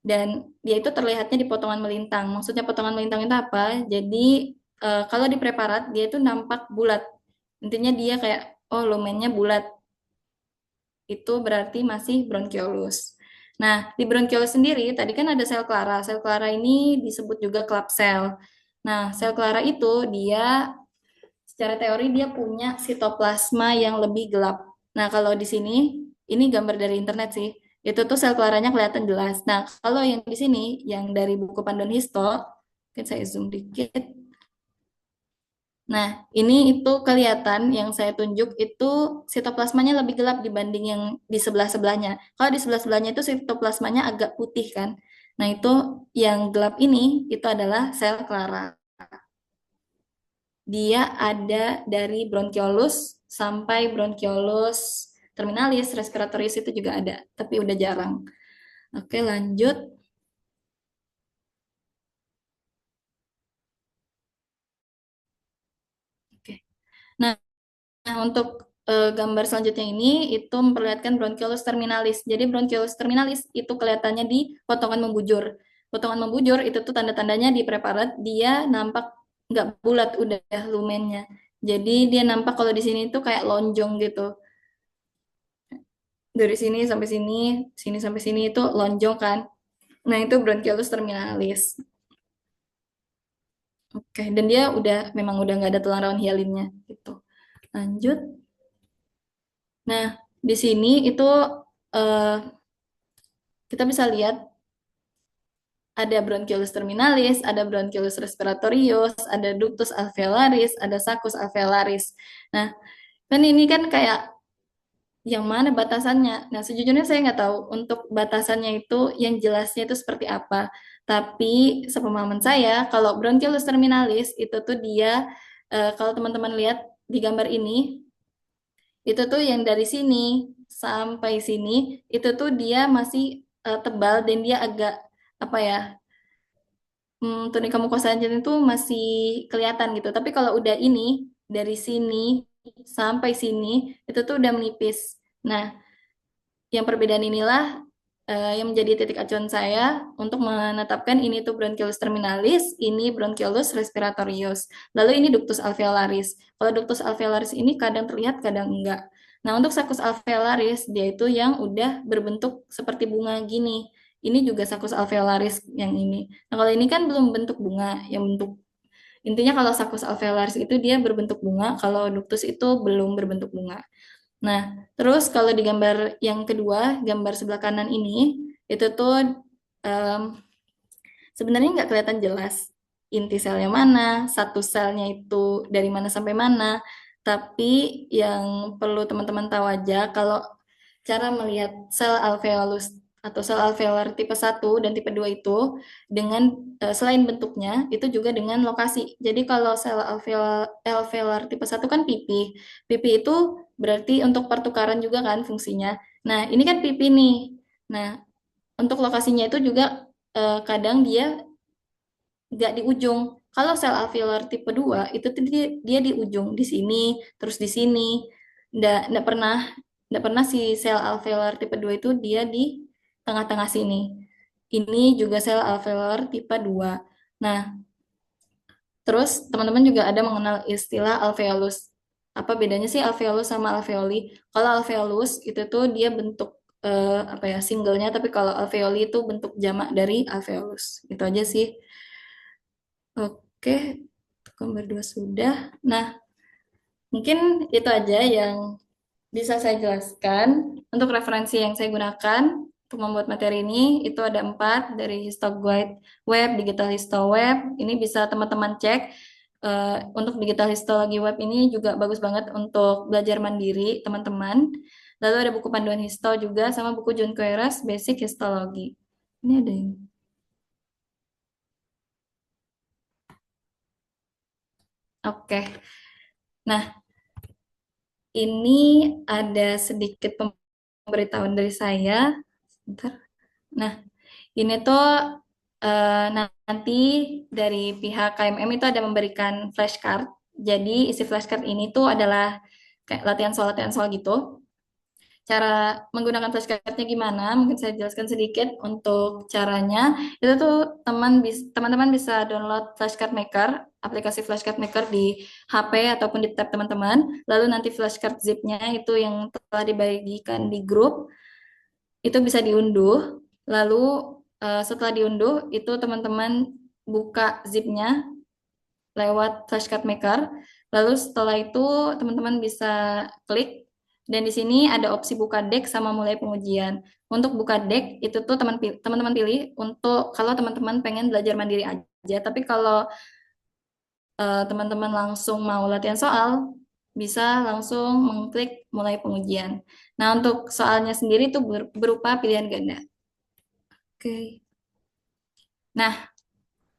Dan dia itu terlihatnya di potongan melintang. Maksudnya potongan melintang itu apa? Jadi kalau di preparat dia itu nampak bulat. Intinya dia kayak, oh lumennya bulat. Itu berarti masih bronkiolus. Nah, di bronkiolus sendiri tadi kan ada sel clara. Sel clara ini disebut juga club cell. Nah, sel clara itu dia secara teori dia punya sitoplasma yang lebih gelap. Nah, kalau di sini ini gambar dari internet sih. Itu tuh sel claranya kelihatan jelas. Nah, kalau yang di sini yang dari buku panduan histo, mungkin saya zoom dikit. Nah, ini itu kelihatan yang saya tunjuk itu sitoplasmanya lebih gelap dibanding yang di sebelah-sebelahnya. Kalau di sebelah-sebelahnya itu sitoplasmanya agak putih kan. Nah, itu yang gelap ini itu adalah sel clara. Dia ada dari bronkiolus sampai bronkiolus terminalis, respiratoris itu juga ada, tapi udah jarang. Oke, lanjut. Oke. Nah, untuk gambar selanjutnya ini itu memperlihatkan bronkiolus terminalis. Jadi bronkiolus terminalis itu kelihatannya di potongan membujur. Potongan membujur itu tuh tanda-tandanya di preparat dia nampak nggak bulat udah lumennya. Jadi dia nampak kalau di sini tuh kayak lonjong gitu. Dari sini sampai sini sampai sini itu lonjong kan. Nah, itu bronkiolus terminalis. Oke, dan dia memang udah nggak ada tulang rawan hialinnya gitu. Lanjut. Nah, di sini itu eh, kita bisa lihat ada bronkiolus terminalis, ada bronkiolus respiratorius, ada ductus alveolaris, ada saccus alveolaris. Nah, kan ini kan kayak yang mana batasannya? Nah, sejujurnya saya nggak tahu untuk batasannya itu yang jelasnya itu seperti apa. Tapi sepemahaman saya, kalau bronchiolus terminalis itu tuh dia, kalau teman-teman lihat di gambar ini, itu tuh yang dari sini sampai sini, itu tuh dia masih tebal dan dia agak apa ya, tunika mukosanya itu masih kelihatan gitu. Tapi kalau udah ini dari sini sampai sini, itu tuh udah menipis. Nah, yang perbedaan inilah yang menjadi titik acuan saya untuk menetapkan ini tuh bronchiolus terminalis, ini bronchiolus respiratorius. Lalu ini ductus alveolaris. Kalau ductus alveolaris ini kadang terlihat, kadang enggak. Nah, untuk saccus alveolaris, dia itu yang udah berbentuk seperti bunga gini. Ini juga saccus alveolaris yang ini. Nah, kalau ini kan belum bentuk bunga, yang bentuk intinya kalau saccus alveolaris itu dia berbentuk bunga, kalau ductus itu belum berbentuk bunga. Nah, terus kalau di gambar yang kedua, gambar sebelah kanan ini, itu tuh em, sebenarnya nggak kelihatan jelas inti selnya mana, satu selnya itu dari mana sampai mana. Tapi yang perlu teman-teman tahu aja, kalau cara melihat sel alveolus atau sel alveolar tipe 1 dan tipe 2 itu dengan selain bentuknya itu juga dengan lokasi. Jadi kalau sel alveolar tipe 1 kan pipi. Pipi itu berarti untuk pertukaran juga kan fungsinya. Nah, ini kan pipi nih. Nah, untuk lokasinya itu juga kadang dia nggak di ujung. Kalau sel alveolar tipe 2 itu tuh dia di ujung di sini, terus di sini. Nggak pernah si sel alveolar tipe 2 itu dia di tengah-tengah sini. Ini juga sel alveolar tipe 2. Nah, terus teman-teman juga ada mengenal istilah alveolus. Apa bedanya sih alveolus sama alveoli? Kalau alveolus itu tuh dia bentuk apa ya singlenya, tapi kalau alveoli itu bentuk jamak dari alveolus. Itu aja sih. Oke, gambar 2 sudah. Nah, mungkin itu aja yang bisa saya jelaskan. Untuk referensi yang saya gunakan untuk membuat materi ini, itu ada 4 dari Histoguide Web, Digital Histo Web. Ini bisa teman-teman cek. Untuk Digital Histologi Web ini juga bagus banget untuk belajar mandiri, teman-teman. Lalu ada buku panduan Histo juga, sama buku John Koeras, Basic Histologi. Ini ada yang... Oke. Nah, ini ada sedikit pemberitahuan dari saya. Sebentar. Nah, ini tuh nanti dari pihak KMM itu ada memberikan flashcard. Jadi isi flashcard ini tuh adalah kayak latihan soal gitu. Cara menggunakan flashcardnya gimana? Mungkin saya jelaskan sedikit untuk caranya. Itu tuh teman-teman bisa download Flashcard Maker, aplikasi Flashcard Maker di HP ataupun di tab teman-teman. Lalu nanti flashcard zip-nya itu yang telah dibagikan di grup itu bisa diunduh. Lalu setelah diunduh itu teman-teman buka zip-nya lewat Flashcard Maker. Lalu setelah itu teman-teman bisa klik dan di sini ada opsi buka deck sama mulai pengujian. Untuk buka deck itu tuh teman-teman pilih untuk kalau teman-teman pengen belajar mandiri aja. Tapi kalau teman-teman langsung mau latihan soal, bisa langsung mengklik mulai pengujian. Nah, untuk soalnya sendiri itu berupa pilihan ganda. Oke. Nah,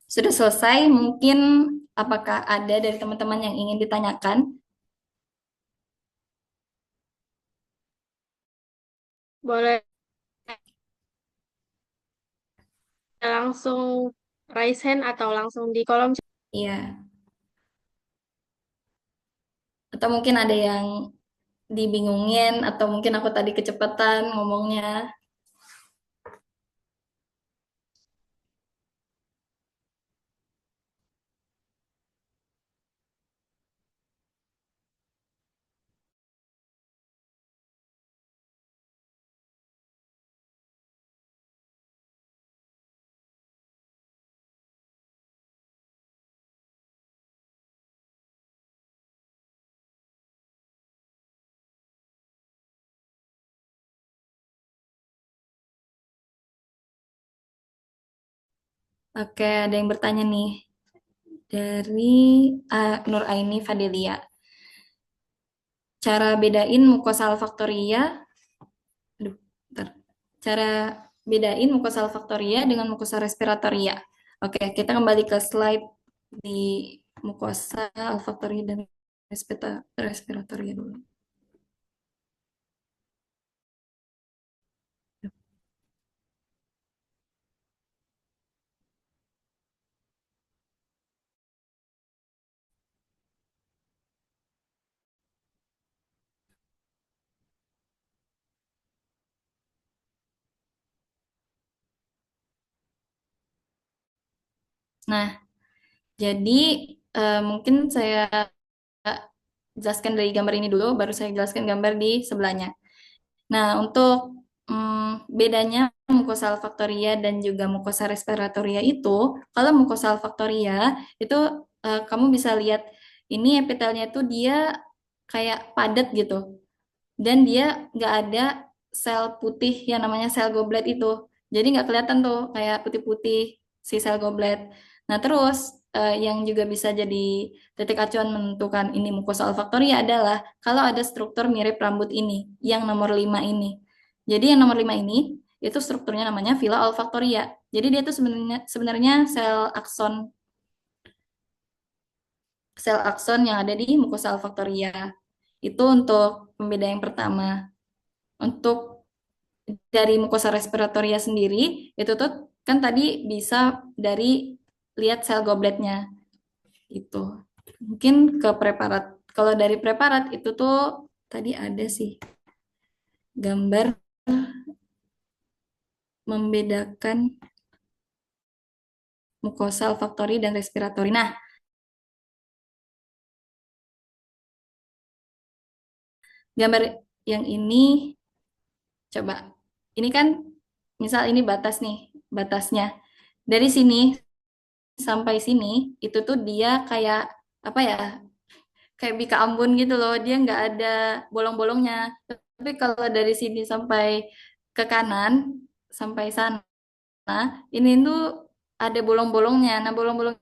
sudah selesai. Mungkin apakah ada dari teman-teman yang ingin ditanyakan? Boleh langsung raise hand atau langsung di kolom chat. Iya. Atau mungkin ada yang dibingungin, atau mungkin aku tadi kecepatan ngomongnya. Oke, ada yang bertanya nih. Dari Nur Aini Fadelia. Cara bedain mukosal faktoria. Aduh, bentar. Cara bedain mukosal faktoria dengan mukosa respiratoria. Oke, kita kembali ke slide di mukosa faktoria dan respiratoria dulu. Nah, jadi mungkin saya jelaskan dari gambar ini dulu, baru saya jelaskan gambar di sebelahnya. Nah, untuk bedanya mukosa olfaktoria dan juga mukosa respiratoria itu, kalau mukosa olfaktoria itu kamu bisa lihat ini epitelnya itu dia kayak padat gitu, dan dia nggak ada sel putih yang namanya sel goblet itu. Jadi nggak kelihatan tuh kayak putih-putih si sel goblet. Nah terus yang juga bisa jadi titik acuan menentukan ini mukosa olfaktoria adalah kalau ada struktur mirip rambut ini, yang nomor 5 ini. Jadi yang nomor 5 ini itu strukturnya namanya villa olfaktoria. Jadi dia tuh sebenarnya sel akson yang ada di mukosa olfaktoria. Itu untuk pembeda yang pertama. Untuk dari mukosa respiratoria sendiri, itu tuh kan tadi bisa dari lihat sel gobletnya. Itu. Mungkin ke preparat. Kalau dari preparat itu tuh tadi ada sih gambar membedakan mukosa olfaktori dan respiratori. Nah, gambar yang ini coba. Ini kan misal ini batas nih, batasnya. Dari sini sampai sini itu tuh dia kayak apa ya? kayak Bika Ambon gitu loh, dia nggak ada bolong-bolongnya. Tapi kalau dari sini sampai ke kanan, sampai sana, ini tuh ada bolong-bolongnya. Nah, bolong-bolong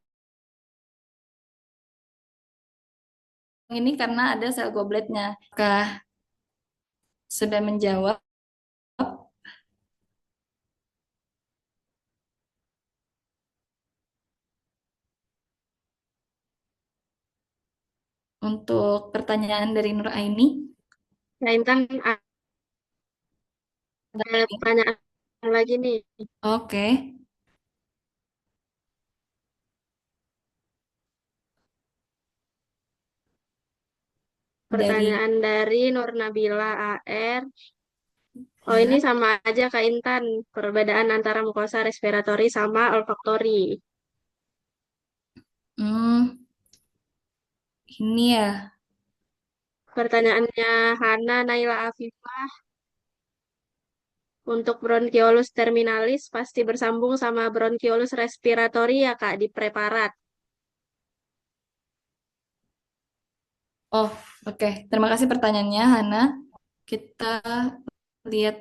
ini karena ada sel gobletnya. Apakah sudah menjawab untuk pertanyaan dari Nur Aini? Nah, Intan ada pertanyaan lagi nih. Oke, dari Pertanyaan dari Nur Nabila AR. Oh, ini ya, sama aja Kak Intan. Perbedaan antara mukosa respiratori sama olfaktori. hmm, ini ya. Pertanyaannya Hana Naila Afifah. Untuk bronkiolus terminalis pasti bersambung sama bronkiolus respiratori ya Kak di preparat. Oh, oke. Terima kasih pertanyaannya, Hana. Kita lihat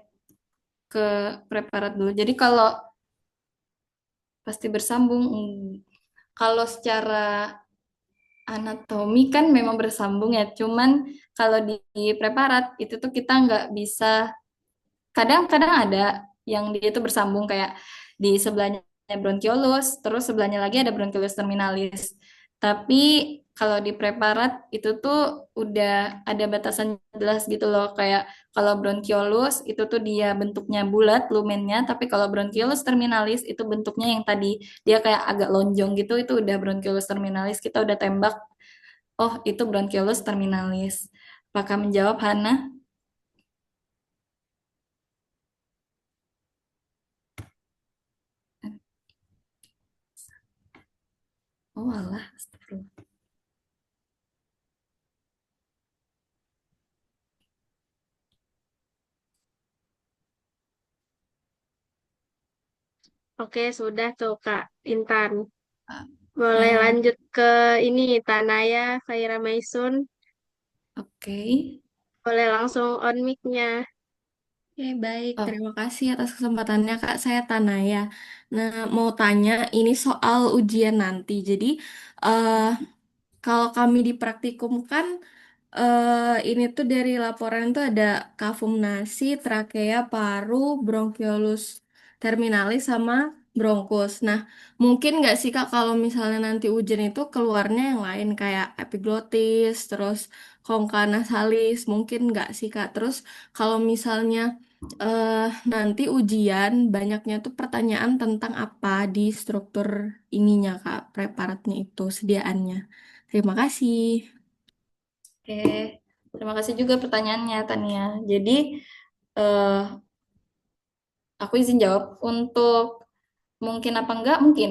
ke preparat dulu. Jadi kalau pasti bersambung, kalau secara anatomi kan memang bersambung ya. Cuman kalau di preparat itu tuh kita nggak bisa. Kadang-kadang ada yang dia itu bersambung kayak di sebelahnya bronkiolus, terus sebelahnya lagi ada bronkiolus terminalis. Tapi kalau di preparat itu tuh udah ada batasan jelas gitu loh. Kayak kalau bronkiolus itu tuh dia bentuknya bulat lumennya, tapi kalau bronkiolus terminalis itu bentuknya yang tadi dia kayak agak lonjong gitu, itu udah bronkiolus terminalis. Kita udah tembak, oh itu bronkiolus terminalis. Apakah menjawab Hana? Oh alah, astagfirullah. Oke, sudah tuh Kak Intan. Boleh Eh, lanjut ke ini Tanaya Khaira Maisun. oke. Boleh langsung on mic-nya. Oke, baik. Oh, Terima kasih atas kesempatannya, Kak. Saya Tanaya. Nah, mau tanya ini soal ujian nanti. Jadi, eh, kalau kami di praktikum kan ini tuh dari laporan tuh ada kafum nasi, trakea, paru, bronkiolus terminalis sama bronkus. Nah, mungkin nggak sih Kak kalau misalnya nanti ujian itu keluarnya yang lain kayak epiglottis, terus kongka nasalis, mungkin nggak sih Kak? Terus kalau misalnya eh nanti ujian banyaknya tuh pertanyaan tentang apa di struktur ininya Kak, preparatnya itu sediaannya. Terima kasih. oke. Terima kasih juga pertanyaannya, Tania. Jadi, eh, aku izin jawab. Untuk mungkin apa enggak, mungkin.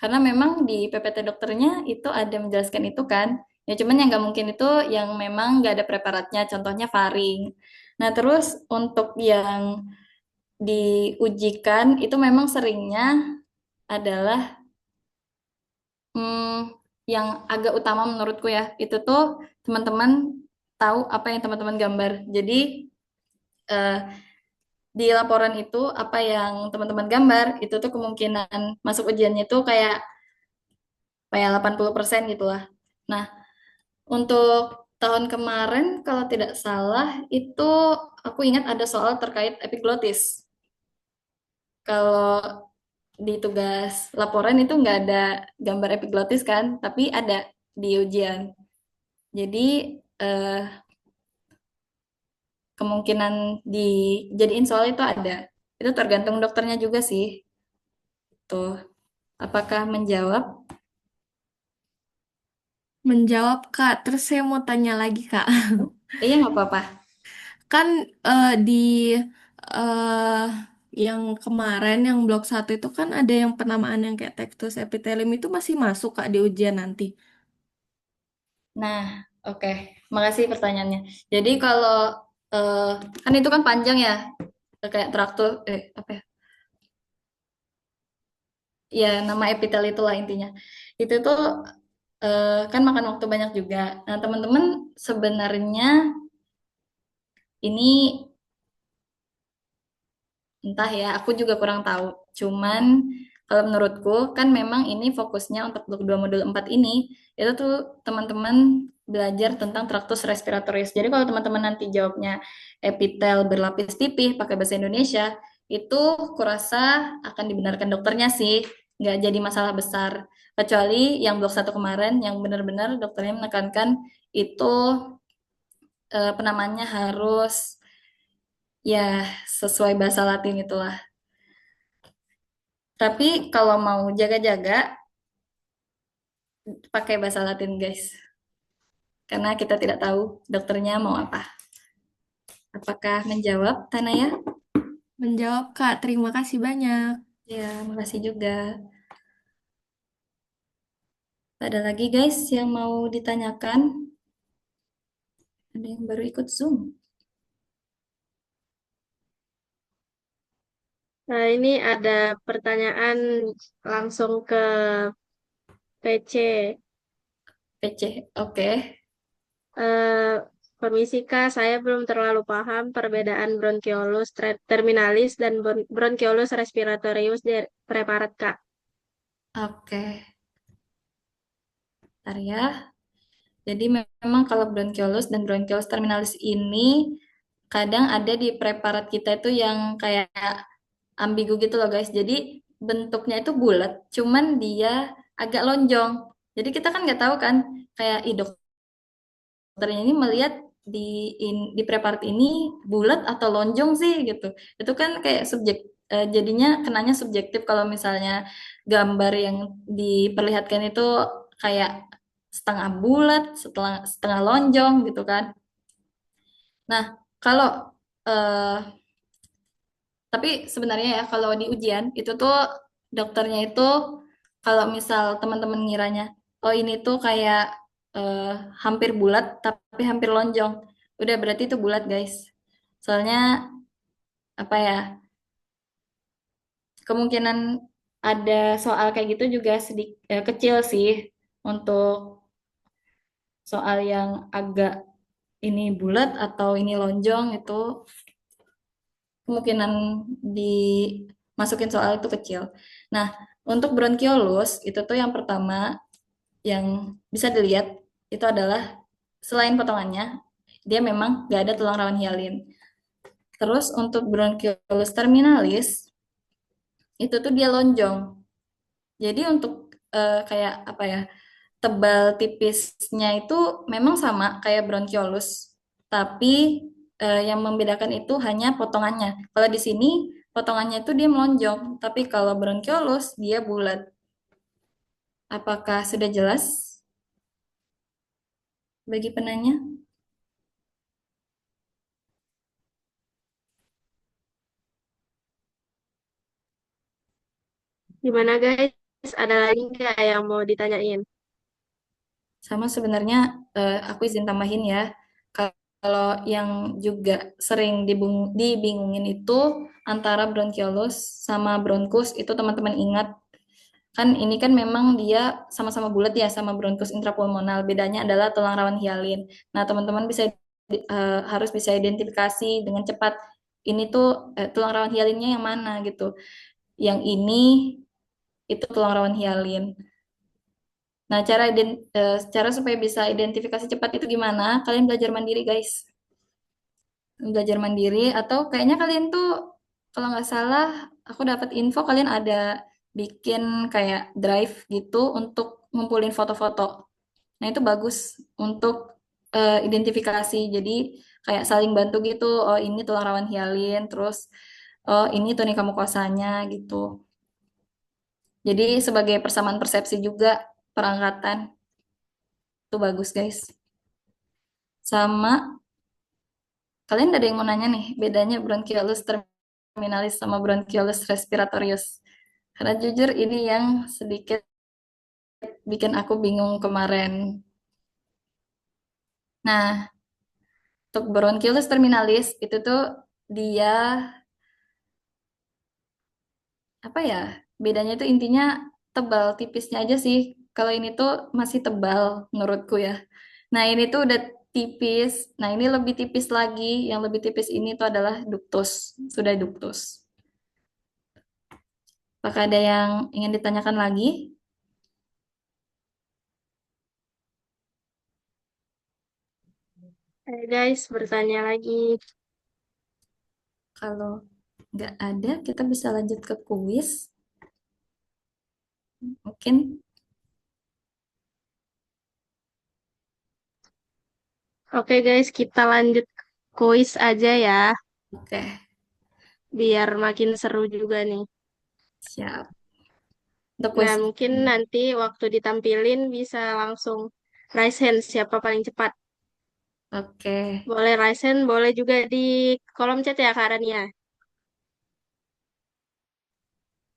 Karena memang di PPT dokternya itu ada menjelaskan itu kan. Ya cuman yang nggak mungkin itu yang memang nggak ada preparatnya, contohnya faring. Nah, terus untuk yang diujikan itu memang seringnya adalah yang agak utama menurutku ya, itu tuh teman-teman tahu apa yang teman-teman gambar. Jadi eh, di laporan itu apa yang teman-teman gambar itu tuh kemungkinan masuk ujiannya itu kayak 80% gitu lah. Nah, untuk tahun kemarin kalau tidak salah itu aku ingat ada soal terkait epiglottis. Kalau di tugas laporan itu nggak ada gambar epiglottis kan, tapi ada di ujian. Jadi eh, kemungkinan dijadiin soal itu ada. Itu tergantung dokternya juga sih. Tuh, apakah menjawab? Menjawab Kak, terus saya mau tanya lagi Kak. Iya nggak apa-apa. Kan di eh yang kemarin yang blok satu itu kan ada yang penamaan yang kayak tektus epitelium itu masih masuk Kak di ujian nanti. Nah, oke. Makasih pertanyaannya. Jadi kalau eh, kan itu kan panjang ya, kayak traktur, apa ya? Ya nama epitel itulah intinya. Itu tuh kan makan waktu banyak juga. Nah, teman-teman sebenarnya ini entah ya, aku juga kurang tahu. Cuman kalau menurutku kan memang ini fokusnya untuk blok 2 modul 4 ini itu tuh teman-teman belajar tentang traktus respiratorius. Jadi kalau teman-teman nanti jawabnya epitel berlapis tipih pakai bahasa Indonesia, itu kurasa akan dibenarkan dokternya sih, nggak jadi masalah besar. Kecuali yang blok 1 kemarin yang benar-benar dokternya menekankan itu penamaannya harus ya sesuai bahasa Latin itulah. Tapi kalau mau jaga-jaga, pakai bahasa Latin, guys. Karena kita tidak tahu dokternya mau apa. Apakah menjawab, Tanaya? Menjawab, Kak. Terima kasih banyak. Ya, makasih juga. Ada lagi, guys, yang mau ditanyakan? Ada yang baru ikut Zoom. Nah, ini ada pertanyaan langsung ke PC. PC, oke. Eh, Permisi Kak, saya belum terlalu paham perbedaan bronkiolus terminalis dan bronkiolus respiratorius di preparat Kak. Oke, bentar ya. Jadi memang kalau bronkiolus dan bronkiolus terminalis ini kadang ada di preparat kita itu yang kayak ambigu gitu loh guys. Jadi bentuknya itu bulat, cuman dia agak lonjong. Jadi kita kan nggak tahu kan, kayak ih dokternya ini melihat di di preparat ini bulat atau lonjong sih gitu. Itu kan kayak jadinya kenanya subjektif kalau misalnya gambar yang diperlihatkan itu kayak setengah bulat, setengah setengah lonjong gitu kan. Nah, kalau eh, tapi sebenarnya ya kalau di ujian itu tuh dokternya itu kalau misal teman-teman ngiranya oh ini tuh kayak eh, hampir bulat tapi hampir lonjong. Udah berarti itu bulat, guys. Soalnya apa ya? Kemungkinan ada soal kayak gitu juga kecil sih untuk soal yang agak ini bulat atau ini lonjong itu kemungkinan dimasukin soal itu kecil. Nah, untuk bronkiolus itu tuh yang pertama yang bisa dilihat itu adalah selain potongannya, dia memang gak ada tulang rawan hialin. Terus untuk bronkiolus terminalis itu tuh dia lonjong. Jadi untuk kayak apa ya, tebal tipisnya itu memang sama kayak bronkiolus, tapi yang membedakan itu hanya potongannya. Kalau di sini potongannya itu dia melonjong, tapi kalau bronkiolus dia bulat. Apakah sudah jelas bagi penanya? Gimana guys? Ada lagi nggak yang mau ditanyain? Sama sebenarnya aku izin tambahin ya. Kalau yang juga sering dibingungin itu antara bronkiolus sama bronkus itu teman-teman ingat kan ini kan memang dia sama-sama bulat ya sama bronkus intrapulmonal. Bedanya adalah tulang rawan hialin. Nah, teman-teman harus bisa identifikasi dengan cepat ini tuh tulang rawan hialinnya yang mana gitu. Yang ini itu tulang rawan hialin. Nah, cara supaya bisa identifikasi cepat itu gimana? Kalian belajar mandiri, guys. Belajar mandiri atau kayaknya kalian tuh kalau nggak salah aku dapat info kalian ada bikin kayak drive gitu untuk ngumpulin foto-foto. Nah, itu bagus untuk identifikasi. Jadi kayak saling bantu gitu. Oh, ini tulang rawan hialin, terus oh, ini tunika mukosanya gitu. Jadi sebagai persamaan persepsi juga perangkatan itu bagus, guys. Sama kalian ada yang mau nanya nih, bedanya bronchiolus terminalis sama bronchiolus respiratorius. Karena jujur ini yang sedikit bikin aku bingung kemarin. Nah, untuk bronchiolus terminalis itu tuh dia apa ya? Bedanya tuh intinya tebal tipisnya aja sih. Kalau ini tuh masih tebal menurutku ya. Nah, ini tuh udah tipis. Nah, ini lebih tipis lagi. Yang lebih tipis ini tuh adalah duktus. Sudah duktus. Apakah ada yang ingin ditanyakan lagi? Guys, bertanya lagi. Kalau nggak ada, kita bisa lanjut ke kuis. Mungkin. Oke guys, kita lanjut kuis aja ya, Oke, biar makin seru juga nih. siap. Untuk Nah, kuis. mungkin nanti waktu ditampilin bisa langsung raise hand siapa paling cepat. Oke. Boleh raise hand, boleh juga di kolom chat ya Kak Rania.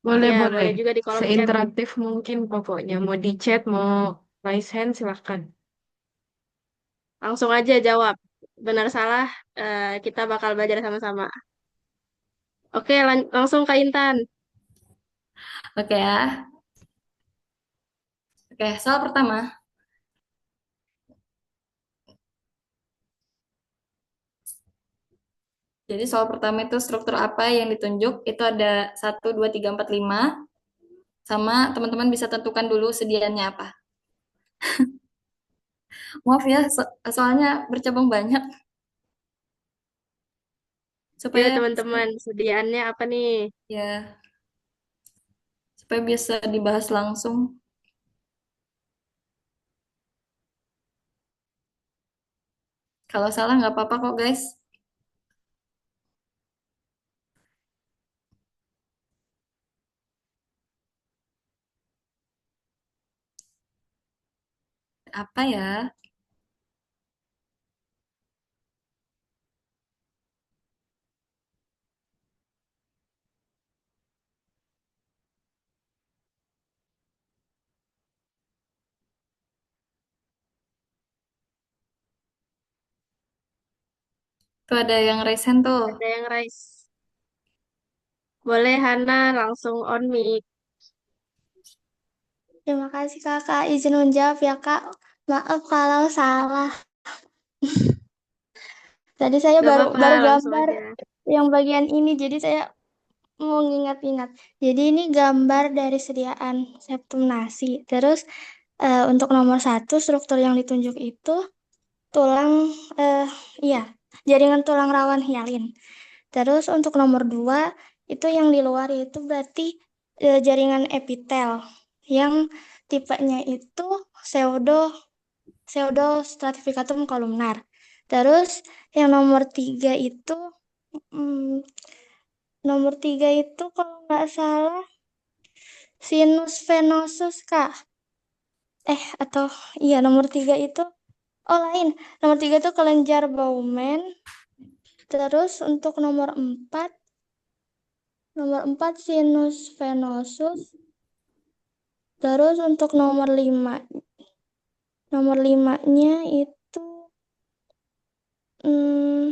Boleh, Ya, boleh. boleh juga di kolom chat. Seinteraktif mungkin pokoknya. Mau di chat, mau raise hand, silahkan. Langsung aja jawab. Benar salah, kita bakal belajar sama-sama. Oke, langsung Kak Intan. Oke ya. Oke, soal pertama. Jadi soal pertama itu struktur apa yang ditunjuk? Itu ada 1, 2, 3, 4, 5. Sama teman-teman bisa tentukan dulu sediaannya apa. Maaf ya, soalnya bercabang banyak. Ya, Supaya teman-teman, sediaannya apa nih? ya, supaya bisa dibahas langsung. Kalau salah nggak apa-apa kok guys. Apa ya? Tuh ada yang resen tuh. Ada yang raise. Boleh Hana langsung on mic. Terima kasih Kakak, izin menjawab ya Kak. Maaf kalau salah. Tadi saya Gak baru apa-apa, baru langsung gambar aja. yang bagian ini, jadi saya mau ingat-ingat. Jadi ini gambar dari sediaan septum nasi. Terus untuk nomor satu struktur yang ditunjuk itu tulang, iya, jaringan tulang rawan hialin. Terus untuk nomor dua itu yang di luar itu berarti jaringan epitel yang tipenya itu pseudo pseudostratificatum columnar. Terus yang mm, nomor tiga itu kalau nggak salah sinus venosus Kak. Atau iya nomor tiga itu, oh lain. Nomor tiga itu kelenjar Bowman. Terus untuk nomor empat sinus venosus. Terus untuk nomor limanya itu, hmm,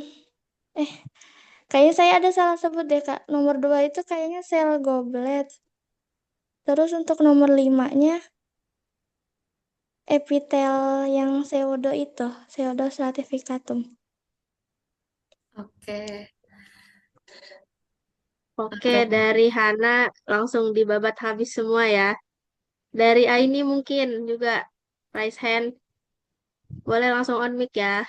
eh kayaknya saya ada salah sebut deh Kak. Nomor 2 itu kayaknya sel goblet. Terus untuk nomor limanya epitel yang pseudo stratificatum. Oke. Oke, Oke. dari Hana langsung dibabat habis semua ya. Dari Aini mungkin juga raise hand. Boleh langsung on mic ya.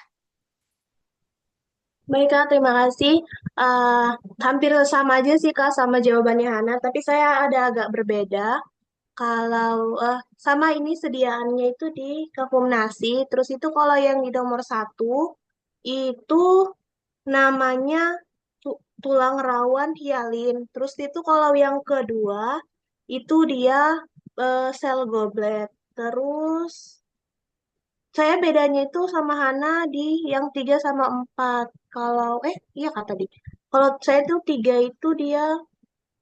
Baik Kak, terima kasih. Eh, Hampir sama aja sih Kak sama jawabannya Hana, tapi saya ada agak berbeda. Kalau sama ini sediaannya itu di Kefumnasi, terus itu kalau yang di nomor satu itu namanya tulang rawan hialin. Terus itu kalau yang kedua itu dia sel goblet. Terus saya bedanya itu sama Hana di yang 3 sama 4. Kalau, iya kak tadi. Kalau saya tuh 3 itu dia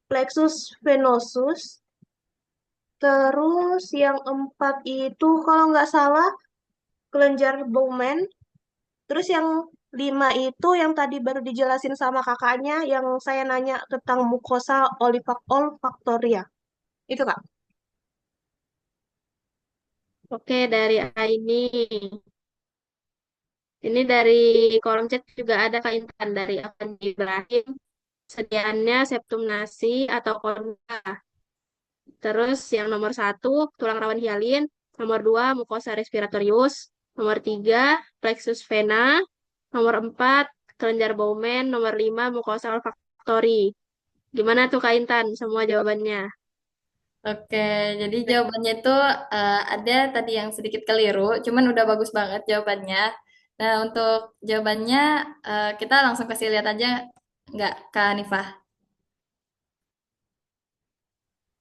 plexus venosus. Terus yang 4 itu kalau nggak salah kelenjar Bowman. Terus yang 5 itu yang tadi baru dijelasin sama kakaknya yang saya nanya tentang mukosa olfaktoria. Itu kak. Oke, dari Aini. Ini dari kolom chat juga ada Kak Intan dari Afandi Ibrahim. Sediaannya septum nasi atau korma. Terus yang nomor satu, tulang rawan hialin. Nomor dua, mukosa respiratorius. Nomor tiga, plexus vena. Nomor empat, kelenjar Bowman. Nomor lima, mukosa olfaktori. Gimana tuh Kak Intan semua jawabannya? Oke, jadi jawabannya itu ada tadi yang sedikit keliru, cuman udah bagus banget jawabannya. Nah, untuk jawabannya kita langsung kasih lihat aja nggak, Kak Hanifah?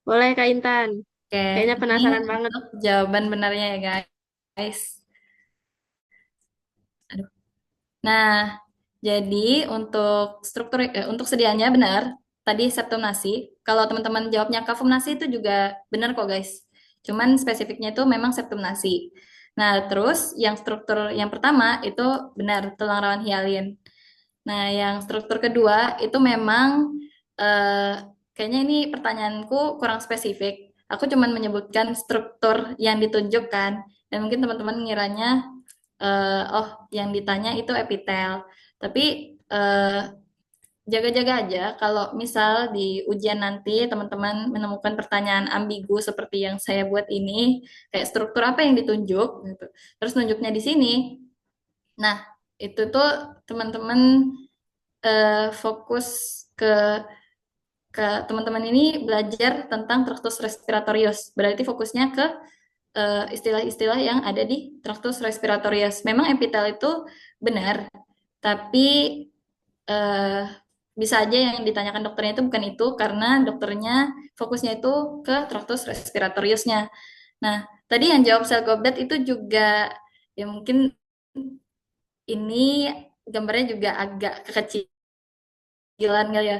Boleh Kak Intan. Oke, Kayaknya ini penasaran banget. untuk jawaban benarnya ya, guys. Aduh. Nah, jadi untuk sediaannya benar. Tadi septum nasi. Kalau teman-teman jawabnya kafum nasi itu juga benar kok, guys. Cuman spesifiknya itu memang septum nasi. Nah, terus yang struktur yang pertama itu benar, tulang rawan hialin. Nah, yang struktur kedua itu memang eh, kayaknya ini pertanyaanku kurang spesifik. Aku cuman menyebutkan struktur yang ditunjukkan dan mungkin teman-teman ngiranya oh yang ditanya itu epitel. Tapi eh, jaga-jaga aja kalau misal di ujian nanti teman-teman menemukan pertanyaan ambigu seperti yang saya buat ini, kayak struktur apa yang ditunjuk gitu. Terus nunjuknya di sini. Nah, itu tuh teman-teman fokus ke ke teman-teman ini belajar tentang traktus respiratorius. Berarti fokusnya ke istilah-istilah yang ada di traktus respiratorius. Memang epitel itu benar, tapi eh, bisa aja yang ditanyakan dokternya itu bukan itu karena dokternya fokusnya itu ke traktus respiratoriusnya. Nah, tadi yang jawab sel goblet itu juga ya mungkin ini gambarnya juga agak kekecilan kali ya.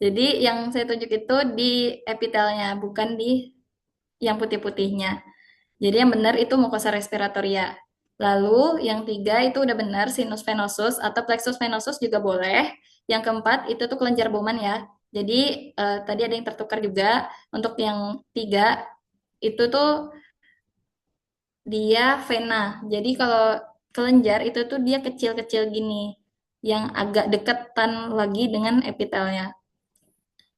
Jadi yang saya tunjuk itu di epitelnya, bukan di yang putih-putihnya. Jadi yang benar itu mukosa respiratoria. Lalu yang tiga itu udah benar sinus venosus atau plexus venosus juga boleh. Yang keempat itu tuh kelenjar Bowman ya. Jadi tadi ada yang tertukar juga. Untuk yang tiga itu tuh dia vena. Jadi kalau kelenjar itu tuh dia kecil-kecil gini, yang agak deketan lagi dengan epitelnya.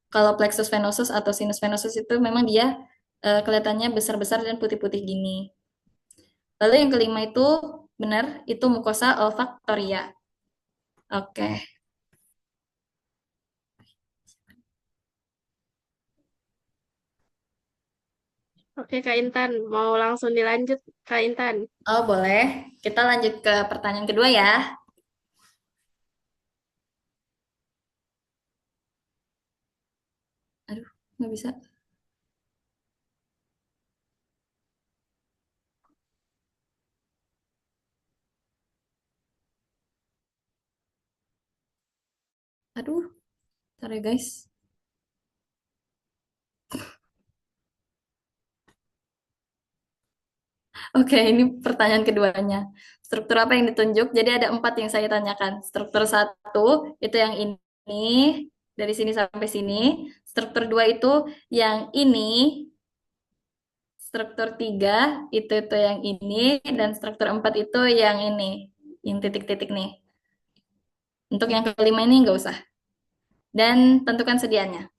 Kalau plexus venosus atau sinus venosus itu memang dia kelihatannya besar-besar dan putih-putih gini. Lalu yang kelima itu benar, itu mukosa olfaktoria. Oke, Oke Kak Intan, mau langsung dilanjut Kak Intan. oh boleh. Kita lanjut ke pertanyaan kedua ya. Aduh, nggak bisa. Aduh, ntar ya guys. Oke, ini pertanyaan keduanya. Struktur apa yang ditunjuk? Jadi ada empat yang saya tanyakan. Struktur satu itu yang ini, dari sini sampai sini. Struktur dua itu yang ini. Struktur tiga itu yang ini. Dan struktur empat itu yang ini. Yang titik-titik nih. Untuk yang kelima ini nggak usah. Dan tentukan sediaannya.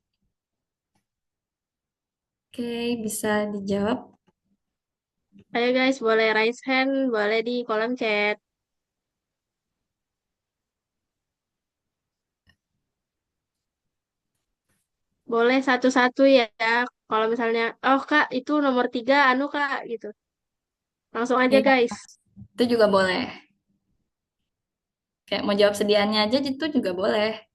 Oke, bisa dijawab. Ayo guys, boleh raise hand, boleh di kolom chat. Boleh satu-satu ya. Kalau misalnya, oh Kak, itu nomor tiga, anu Kak, gitu. Langsung aja Iya, guys. itu juga boleh. Kayak mau jawab sediaannya aja itu juga boleh.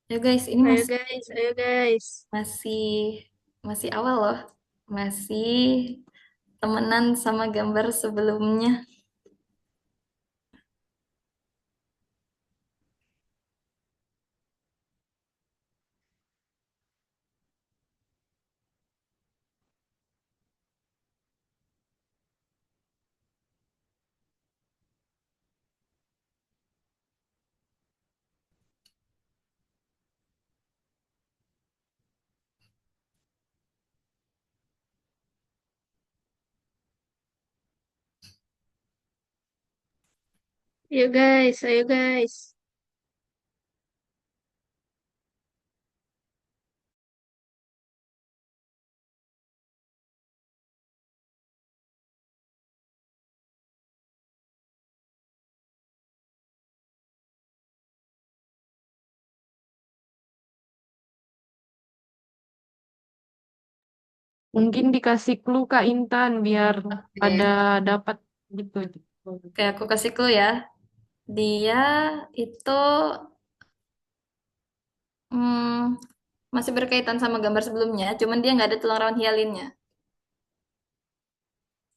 Ya guys, ini Ayo guys, ayo guys. masih masih awal loh. Masih temenan sama gambar sebelumnya. Ayo guys, ayo guys. Mungkin dikasih clue Kak Intan biar Oke, pada dapat gitu. Oke, aku kasih clue ya. Dia itu hmm, masih berkaitan sama gambar sebelumnya, cuman dia nggak ada tulang rawan hialinnya.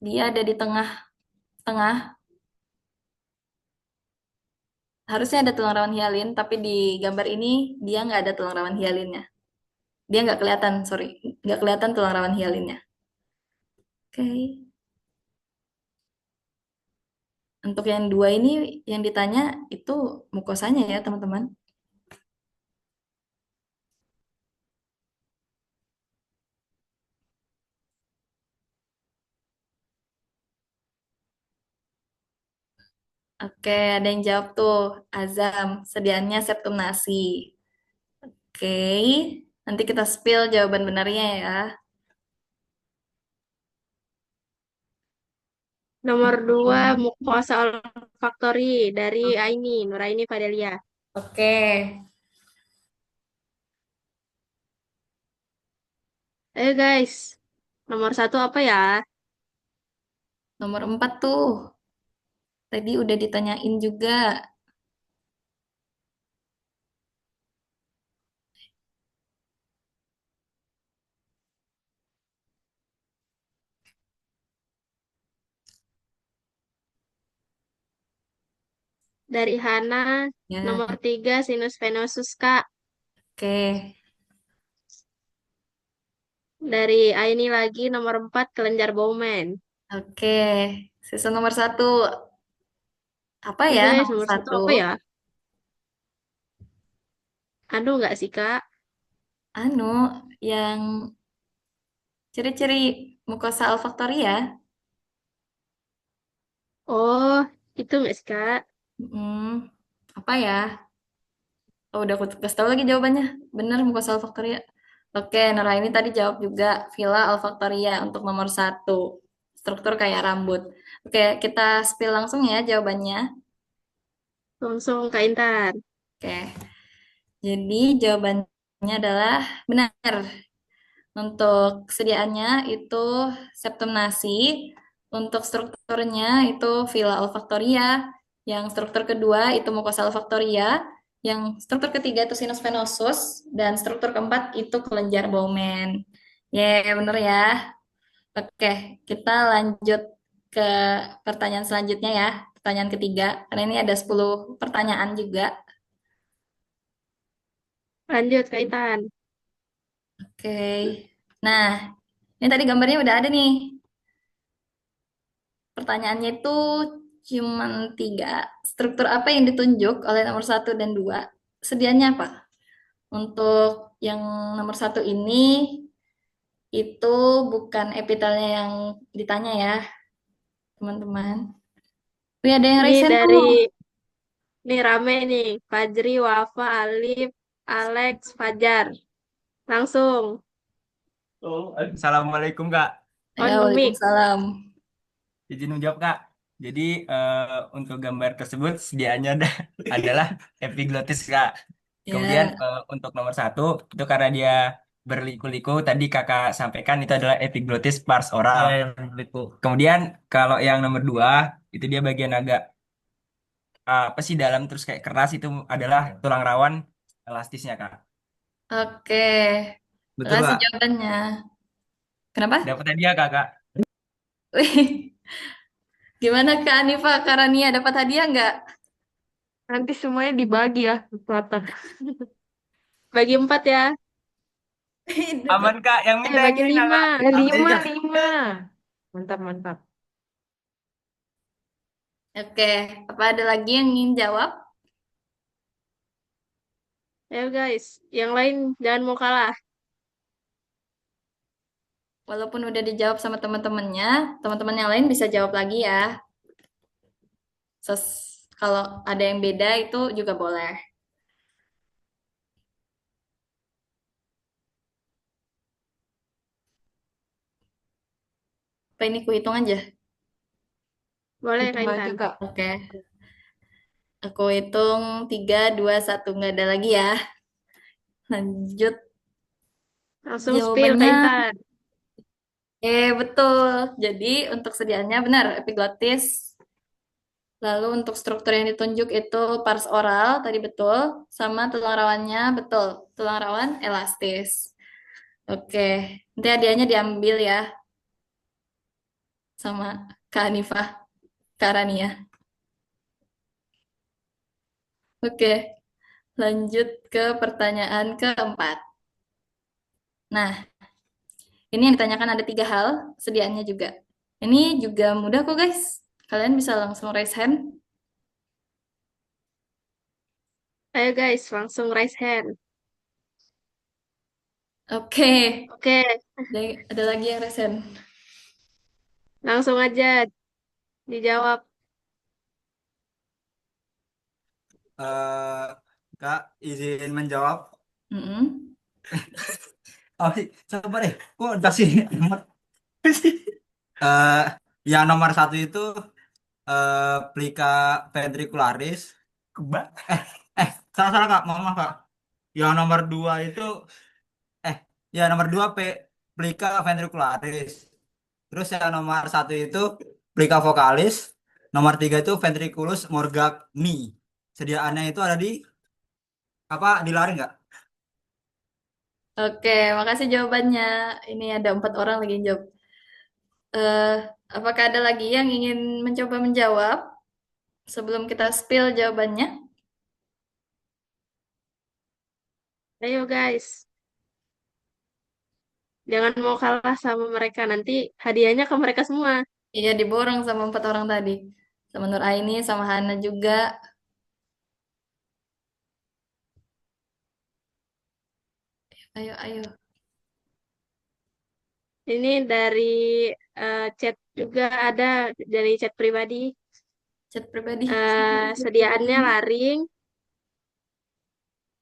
Dia ada di tengah-tengah. Harusnya ada tulang rawan hialin, tapi di gambar ini dia nggak ada tulang rawan hialinnya. Dia nggak kelihatan, sorry, nggak kelihatan tulang rawan hialinnya. Oke. Untuk yang dua ini yang ditanya itu mukosanya ya, teman-teman. Oke, ada yang jawab tuh. Azam, sediaannya septum nasi. Oke, nanti kita spill jawaban benarnya ya. Nomor 2, mukosa olfaktori dari Aini, Nuraini Fadelia. Oke, Ayo guys, nomor 1 apa ya? nomor 4 tuh. Tadi udah ditanyain juga. Dari Hana, Ya, nomor 3, sinus venosus Kak. oke. Dari Aini lagi, nomor 4, kelenjar Bowman. Oke, sisa nomor 1. Apa Ayo ya guys, nomor nomor 1 1? apa ya? Aduh, nggak sih Kak? Anu, yang ciri-ciri mukosa olfaktoria. Oh, itu nggak sih Kak? Apa ya? Oh, udah aku kasih tahu lagi jawabannya. Bener mukosa olfaktoria. Oke, Nora ini tadi jawab juga Villa olfaktoria untuk nomor 1. Struktur kayak rambut. Oke, kita spill langsung ya jawabannya. Langsung Kak Intan. Oke, jadi jawabannya adalah benar. Untuk kesediaannya itu septum nasi. Untuk strukturnya itu Villa olfaktoria. Yang struktur kedua itu mukosa olfaktoria. Yang struktur ketiga itu sinus venosus. Dan struktur keempat itu kelenjar Bowman. Bener ya. Oke, kita lanjut ke pertanyaan selanjutnya ya. Pertanyaan ketiga. Karena ini ada 10 pertanyaan juga. Lanjut Kak Intan. Oke. Nah, ini tadi gambarnya udah ada nih. Pertanyaannya itu cuman 3. Struktur apa yang ditunjuk oleh nomor 1 dan 2? Sedianya apa? Untuk yang nomor 1 ini itu bukan epitelnya yang ditanya ya, teman-teman. Wih, ada yang Ini resen dari, tuh. nih rame nih. Fajri, Wafa, Alif, Alex, Fajar. Langsung. Assalamualaikum Kak, On Ya, mic. Waalaikumsalam. izin menjawab Kak. Jadi untuk gambar tersebut sediaannya adalah epiglottis Kak. Kemudian Ya, untuk nomor 1 itu karena dia berliku-liku tadi Kakak sampaikan itu adalah epiglottis pars oral. Iya, yang berliku. Kemudian kalau yang nomor 2 itu dia bagian agak apa sih dalam terus kayak keras itu adalah tulang rawan elastisnya, Kak. Oke, Betul, makasih Kak. jawabannya. Kenapa? Dapat hadiah, Kakak. Wih, gimana Kak Anifa, Kak Rania dapat hadiah nggak? Nanti semuanya dibagi ya kesempatan. Bagi 4 ya. Dapat. Aman, Kak. Yang minta yang Bagi ini, 5. Kak. Aman, Lima, Kak. lima. Mantap, mantap. Oke, apa ada lagi yang ingin jawab? Ayo guys, yang lain jangan mau kalah. Walaupun udah dijawab sama teman-temannya, teman-teman yang lain bisa jawab lagi ya. Kalau ada yang beda itu juga boleh. Apa ini kuhitung aja? Boleh Kak Hitung aja, Intan. Kak. Oke, aku hitung 3, 2, 1. Nggak ada lagi ya. Lanjut. Langsung spill Kak Jawabannya, Intan. betul. Jadi untuk sediaannya benar, epiglottis. Lalu untuk struktur yang ditunjuk itu pars oral, tadi betul. Sama tulang rawannya, betul. Tulang rawan elastis. Oke, nanti hadiahnya diambil ya sama Kak Hanifah, Kak Rania. Oke, lanjut ke pertanyaan keempat. Nah, ini yang ditanyakan ada 3 hal, sediaannya juga. Ini juga mudah kok guys. Kalian bisa langsung raise hand. Ayo guys, langsung raise hand. Oke, Oke, ada lagi yang raise hand. langsung aja dijawab. Eh, Kak, izin menjawab. Mm-mm. Oh, sabar deh. Kok dikasih amat sih? Eh, yang nomor 1 itu plica ventricularis. Kebak. Salah salah Kak, mohon maaf Kak. Yang nomor 2 itu eh ya nomor 2 plica ventricularis. Terus yang nomor 1 itu plica vocalis. Nomor 3 itu ventriculus morgagni. Sediaannya itu ada di apa? Di laring nggak? Oke, makasih jawabannya. Ini ada 4 orang lagi yang jawab. Eh, apakah ada lagi yang ingin mencoba menjawab sebelum kita spill jawabannya? Ayo guys, jangan mau kalah sama mereka. Nanti hadiahnya ke mereka semua. Iya, diborong sama 4 orang tadi. Sama Nur Aini, sama Hana juga. Ayo, ayo. Ini dari chat juga ada, dari chat pribadi. Chat pribadi. Sediaannya laring,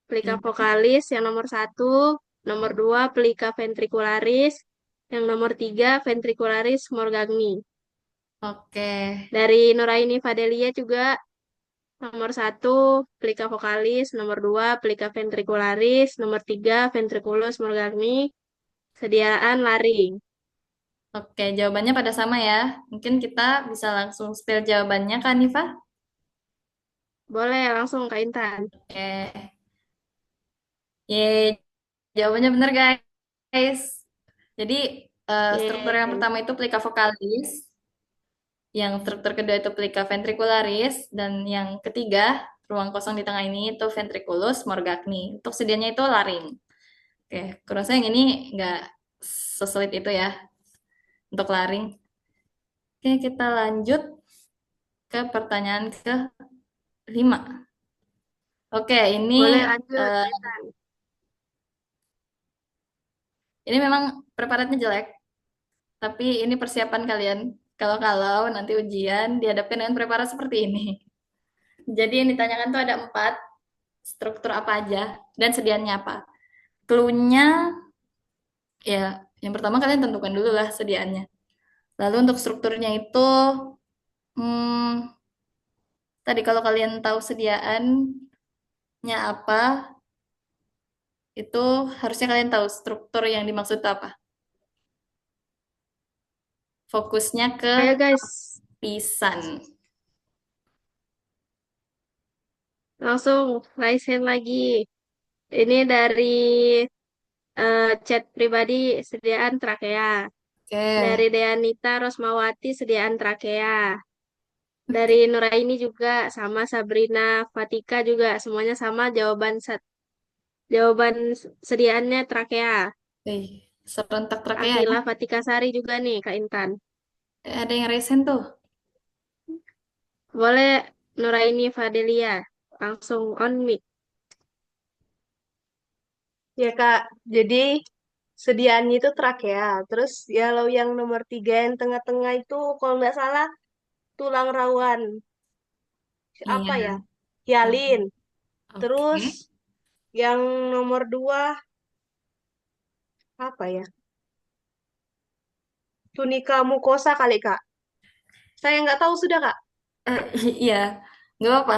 pelika Oke. vokalis yang nomor 1, nomor 2 pelika ventricularis, yang nomor 3 ventricularis morgagni. Oke. Dari Nuraini Fadelia juga nomor 1 pelika vokalis, nomor 2 pelika ventricularis, nomor 3 ventriculus morgagni, sediaan laring. Oke, jawabannya pada sama ya. Mungkin kita bisa langsung spill jawabannya, Kak Nifa? Boleh langsung Kak Intan. Oke. Yeay, jawabannya benar guys. Jadi struktur yang Yeay. pertama itu plica vocalis, yang struktur kedua itu plica ventricularis, dan yang ketiga ruang kosong di tengah ini itu ventriculus morgagni. Untuk sedianya itu laring. Oke, kurasa yang ini nggak sesulit itu ya untuk laring. Oke, kita lanjut ke pertanyaan ke-5. Oke, Boleh lanjut eh, Kak Intan. ini memang preparatnya jelek, tapi ini persiapan kalian. Kalau-kalau nanti ujian dihadapkan dengan preparat seperti ini. Jadi yang ditanyakan tuh ada 4, struktur apa aja, dan sediaannya apa. Clue-nya, ya, yang pertama kalian tentukan dulu lah sediaannya. Lalu untuk strukturnya itu, hmm, tadi kalau kalian tahu sediaannya apa, itu harusnya kalian tahu struktur yang dimaksud apa. Fokusnya ke Ayo guys, lapisan. langsung raise hand lagi. Ini dari chat pribadi sediaan trakea. Dari Oke. Deanita Rosmawati sediaan trakea. Dari Nuraini juga sama, Sabrina Fatika juga semuanya sama jawaban sediaannya trakea. Wih, serentak trakea ya. Akila Fatika Sari juga nih Kak Intan. Ada yang resen tuh. Boleh Nuraini Fadelia langsung on mic. Ya Kak, jadi sediaannya itu trakea. Terus ya kalau yang nomor 3 yang tengah-tengah itu kalau nggak salah tulang rawan. Apa Iya. ya? Hialin. Terus Oke. yang nomor 2 apa ya? Tunika mukosa kali Kak. Saya nggak tahu sudah Kak. Eh, iya, nggak apa-apa.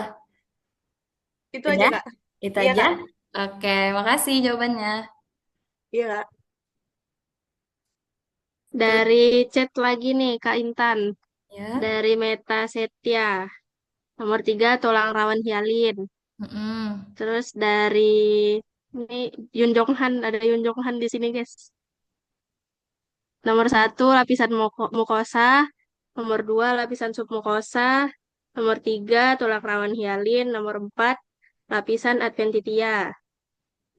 Itu aja Udah, Kak. itu Iya aja. Kak. Oke, makasih jawabannya. Iya Kak. Terus Dari chat lagi nih Kak Intan. ya. Dari Meta Setia. Nomor 3 tulang rawan hialin. Mm-mm. Terus dari ini Yun Jong Han, ada Yun Jong Han di sini guys. Nomor 1 lapisan mukosa, nomor 2 lapisan submukosa, nomor 3 tulang rawan hialin, nomor 4 lapisan adventitia.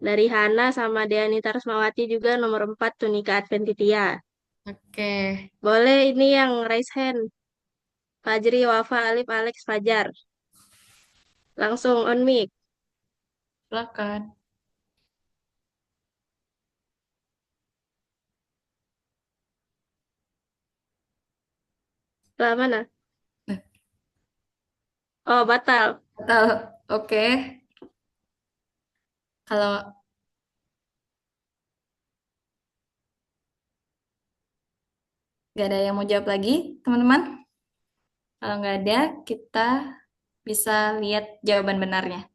Dari Hana sama Deanita Rusmawati juga nomor 4 tunika adventitia. Oke, Boleh ini yang raise hand. Fajri, Wafa, Alif, Alex, Fajar. Langsung on mic. silakan. Lah mana? Nah, Oh, batal. atau oke, kalau nggak ada yang mau jawab lagi, teman-teman, kalau nggak ada, kita bisa lihat jawaban benarnya.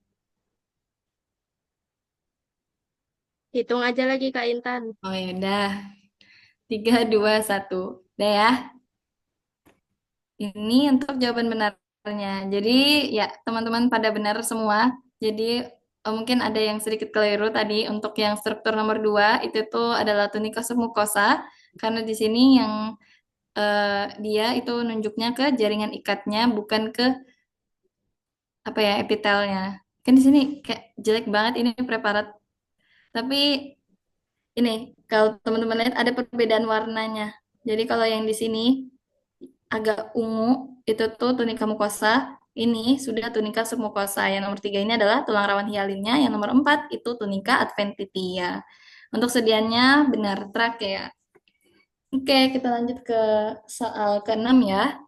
Hitung aja lagi Kak Intan. Oh ya udah, 3, 2, 1. Udah ya. Ini untuk jawaban benarnya. Jadi ya teman-teman pada benar semua. Jadi mungkin ada yang sedikit keliru tadi untuk yang struktur nomor 2 itu tuh adalah tunika submukosa karena di sini yang dia itu nunjuknya ke jaringan ikatnya bukan ke apa ya epitelnya. Kan di sini kayak jelek banget ini preparat. Tapi ini kalau teman-teman lihat ada perbedaan warnanya. Jadi kalau yang di sini agak ungu itu tuh tunika mukosa. Ini sudah tunika submukosa. Yang nomor 3 ini adalah tulang rawan hialinnya. Yang nomor 4 itu tunika adventitia. Untuk sediannya benar trakea. Oke, kita lanjut ke soal ke-6 ya.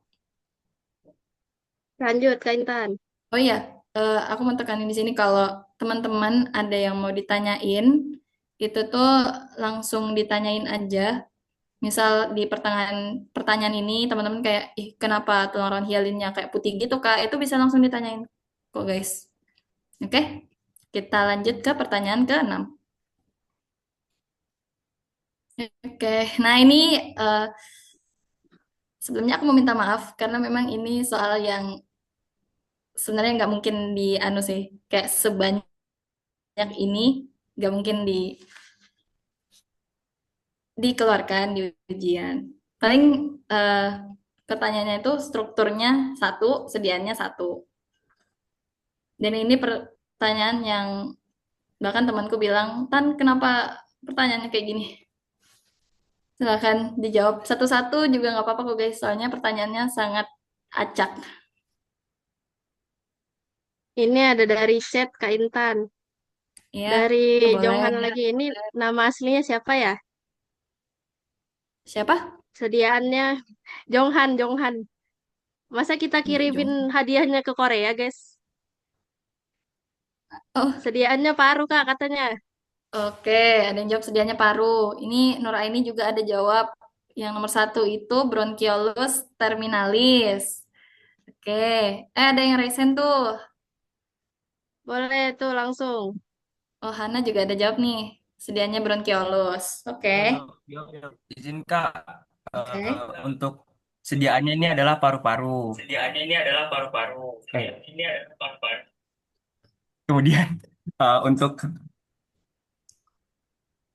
Lanjut Kak Intan. Oh iya, aku mau tekanin di sini kalau teman-teman ada yang mau ditanyain, itu tuh langsung ditanyain aja. Misal di pertengahan pertanyaan ini teman-teman kayak, ih kenapa tulang rawan hialinnya kayak putih gitu Kak? Itu bisa langsung ditanyain kok guys. Oke, kita lanjut ke pertanyaan ke-6. Oke, nah ini eh, sebelumnya aku mau minta maaf karena memang ini soal yang sebenarnya nggak mungkin di anu sih, kayak sebanyak ini nggak mungkin dikeluarkan di ujian. Paling eh, pertanyaannya itu strukturnya satu, sediaannya satu. Dan ini pertanyaan yang bahkan temanku bilang, Tan, kenapa pertanyaannya kayak gini? Silahkan dijawab satu-satu juga nggak apa-apa kok guys, soalnya pertanyaannya sangat acak. Ini ada dari chat Kak Intan. Ya, Dari boleh. Jonghan lagi. Ini nama aslinya siapa ya? Siapa? Sediaannya Jonghan, Jonghan. Masa kita kirimin Jong. hadiahnya ke Korea, guys? Oh, Sediaannya paru, Kak, katanya. oke, ada yang jawab sedianya paru. Ini Nuraini juga ada jawab. Yang nomor 1 itu bronchiolus terminalis. Oke, ada yang resen tuh. Boleh tuh langsung. Oh, Hana juga ada jawab nih. Sedianya bronchiolus. Oke, Izin Kak, oke. untuk sediaannya ini adalah paru-paru. Sediaannya ini adalah paru-paru. Ini adalah paru-paru. Kemudian untuk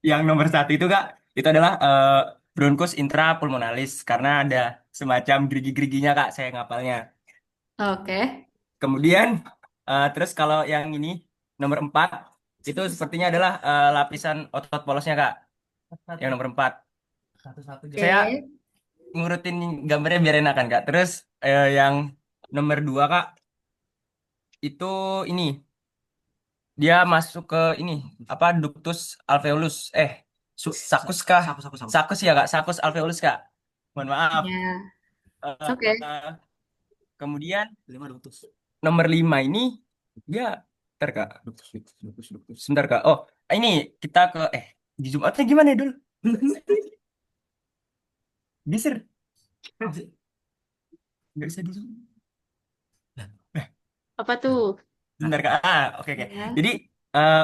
yang nomor satu itu Kak, itu adalah bronchus intrapulmonalis karena ada semacam gerigi-geriginya Kak, saya ngapalnya. Oke. Kemudian terus kalau yang ini nomor 4 itu sepertinya adalah lapisan otot polosnya Kak. Yang nomor 4. Saya Oke. ngurutin gambarnya biar enakan Kak. Terus yang nomor 2 Kak itu ini dia masuk ke ini apa ductus alveolus sakus kah? Sakus ya Kak, sakus alveolus Kak. Mohon maaf. Ya. Eh, Oke. kemudian nomor 5 ini dia ntar Kak. Sebentar Kak. Oh, ini kita ke di Jumatnya gimana ya dulu? Geser. Nggak bisa di Zoom. Apa tuh? Sebentar Kak. Oke oke. Ya. Jadi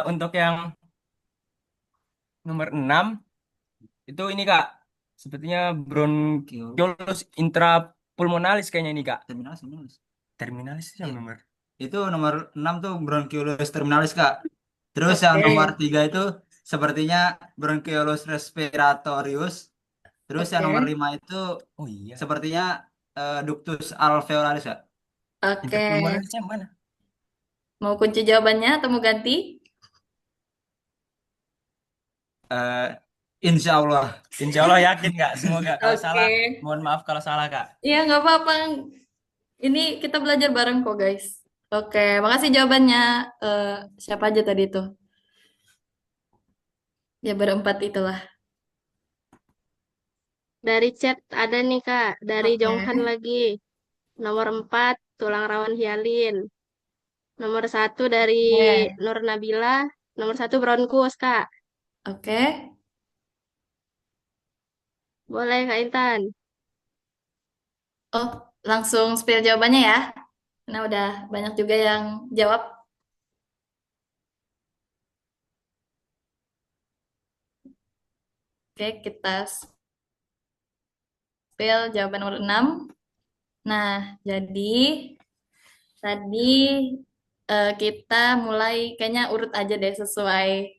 untuk yang nomor 6 itu ini Kak. Sepertinya bronchiolus intrapulmonalis kayaknya ini Kak. Terminalis itu yang nomor. Itu nomor 6 tuh bronchiolus terminalis, Kak. Terus yang Oke. nomor 3 itu sepertinya bronchiolus respiratorius. Terus yang nomor Oke. 5 itu Oh iya. sepertinya ductus alveolaris, Kak. Oke. Intrapulmonalisnya yang mana? Mau kunci jawabannya atau mau ganti? Eh, insya Allah. Insya Allah yakin Kak. Semoga kalau salah, Oke. mohon maaf kalau salah Kak. Iya, nggak apa-apa. Ini kita belajar bareng kok, guys. Oke, makasih jawabannya. Eh, siapa aja tadi tuh? Ya, berempat itulah. Dari chat ada nih Kak, dari Oke. Jonghan lagi. Nomor 4, tulang rawan hialin. Nomor 1 dari Oke. Nur Nabila. Nomor 1 bronkus Kak. Oke. Boleh Kak Intan. Oh, langsung spill jawabannya ya. Karena udah banyak juga yang jawab. Oke, kita spill jawaban nomor 6. Nah, jadi tadi kita mulai kayaknya urut aja deh sesuai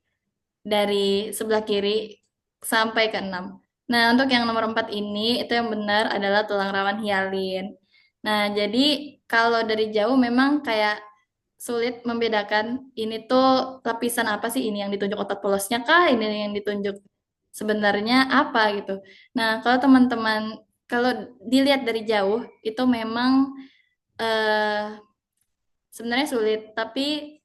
dari sebelah kiri sampai ke 6. Nah, untuk yang nomor 4 ini, itu yang benar adalah tulang rawan hialin. Nah, jadi kalau dari jauh memang kayak sulit membedakan ini tuh lapisan apa sih, ini yang ditunjuk otot polosnya kah, ini yang ditunjuk sebenarnya apa gitu. Nah, kalau teman-teman, kalau dilihat dari jauh, itu memang eh, sebenarnya sulit, tapi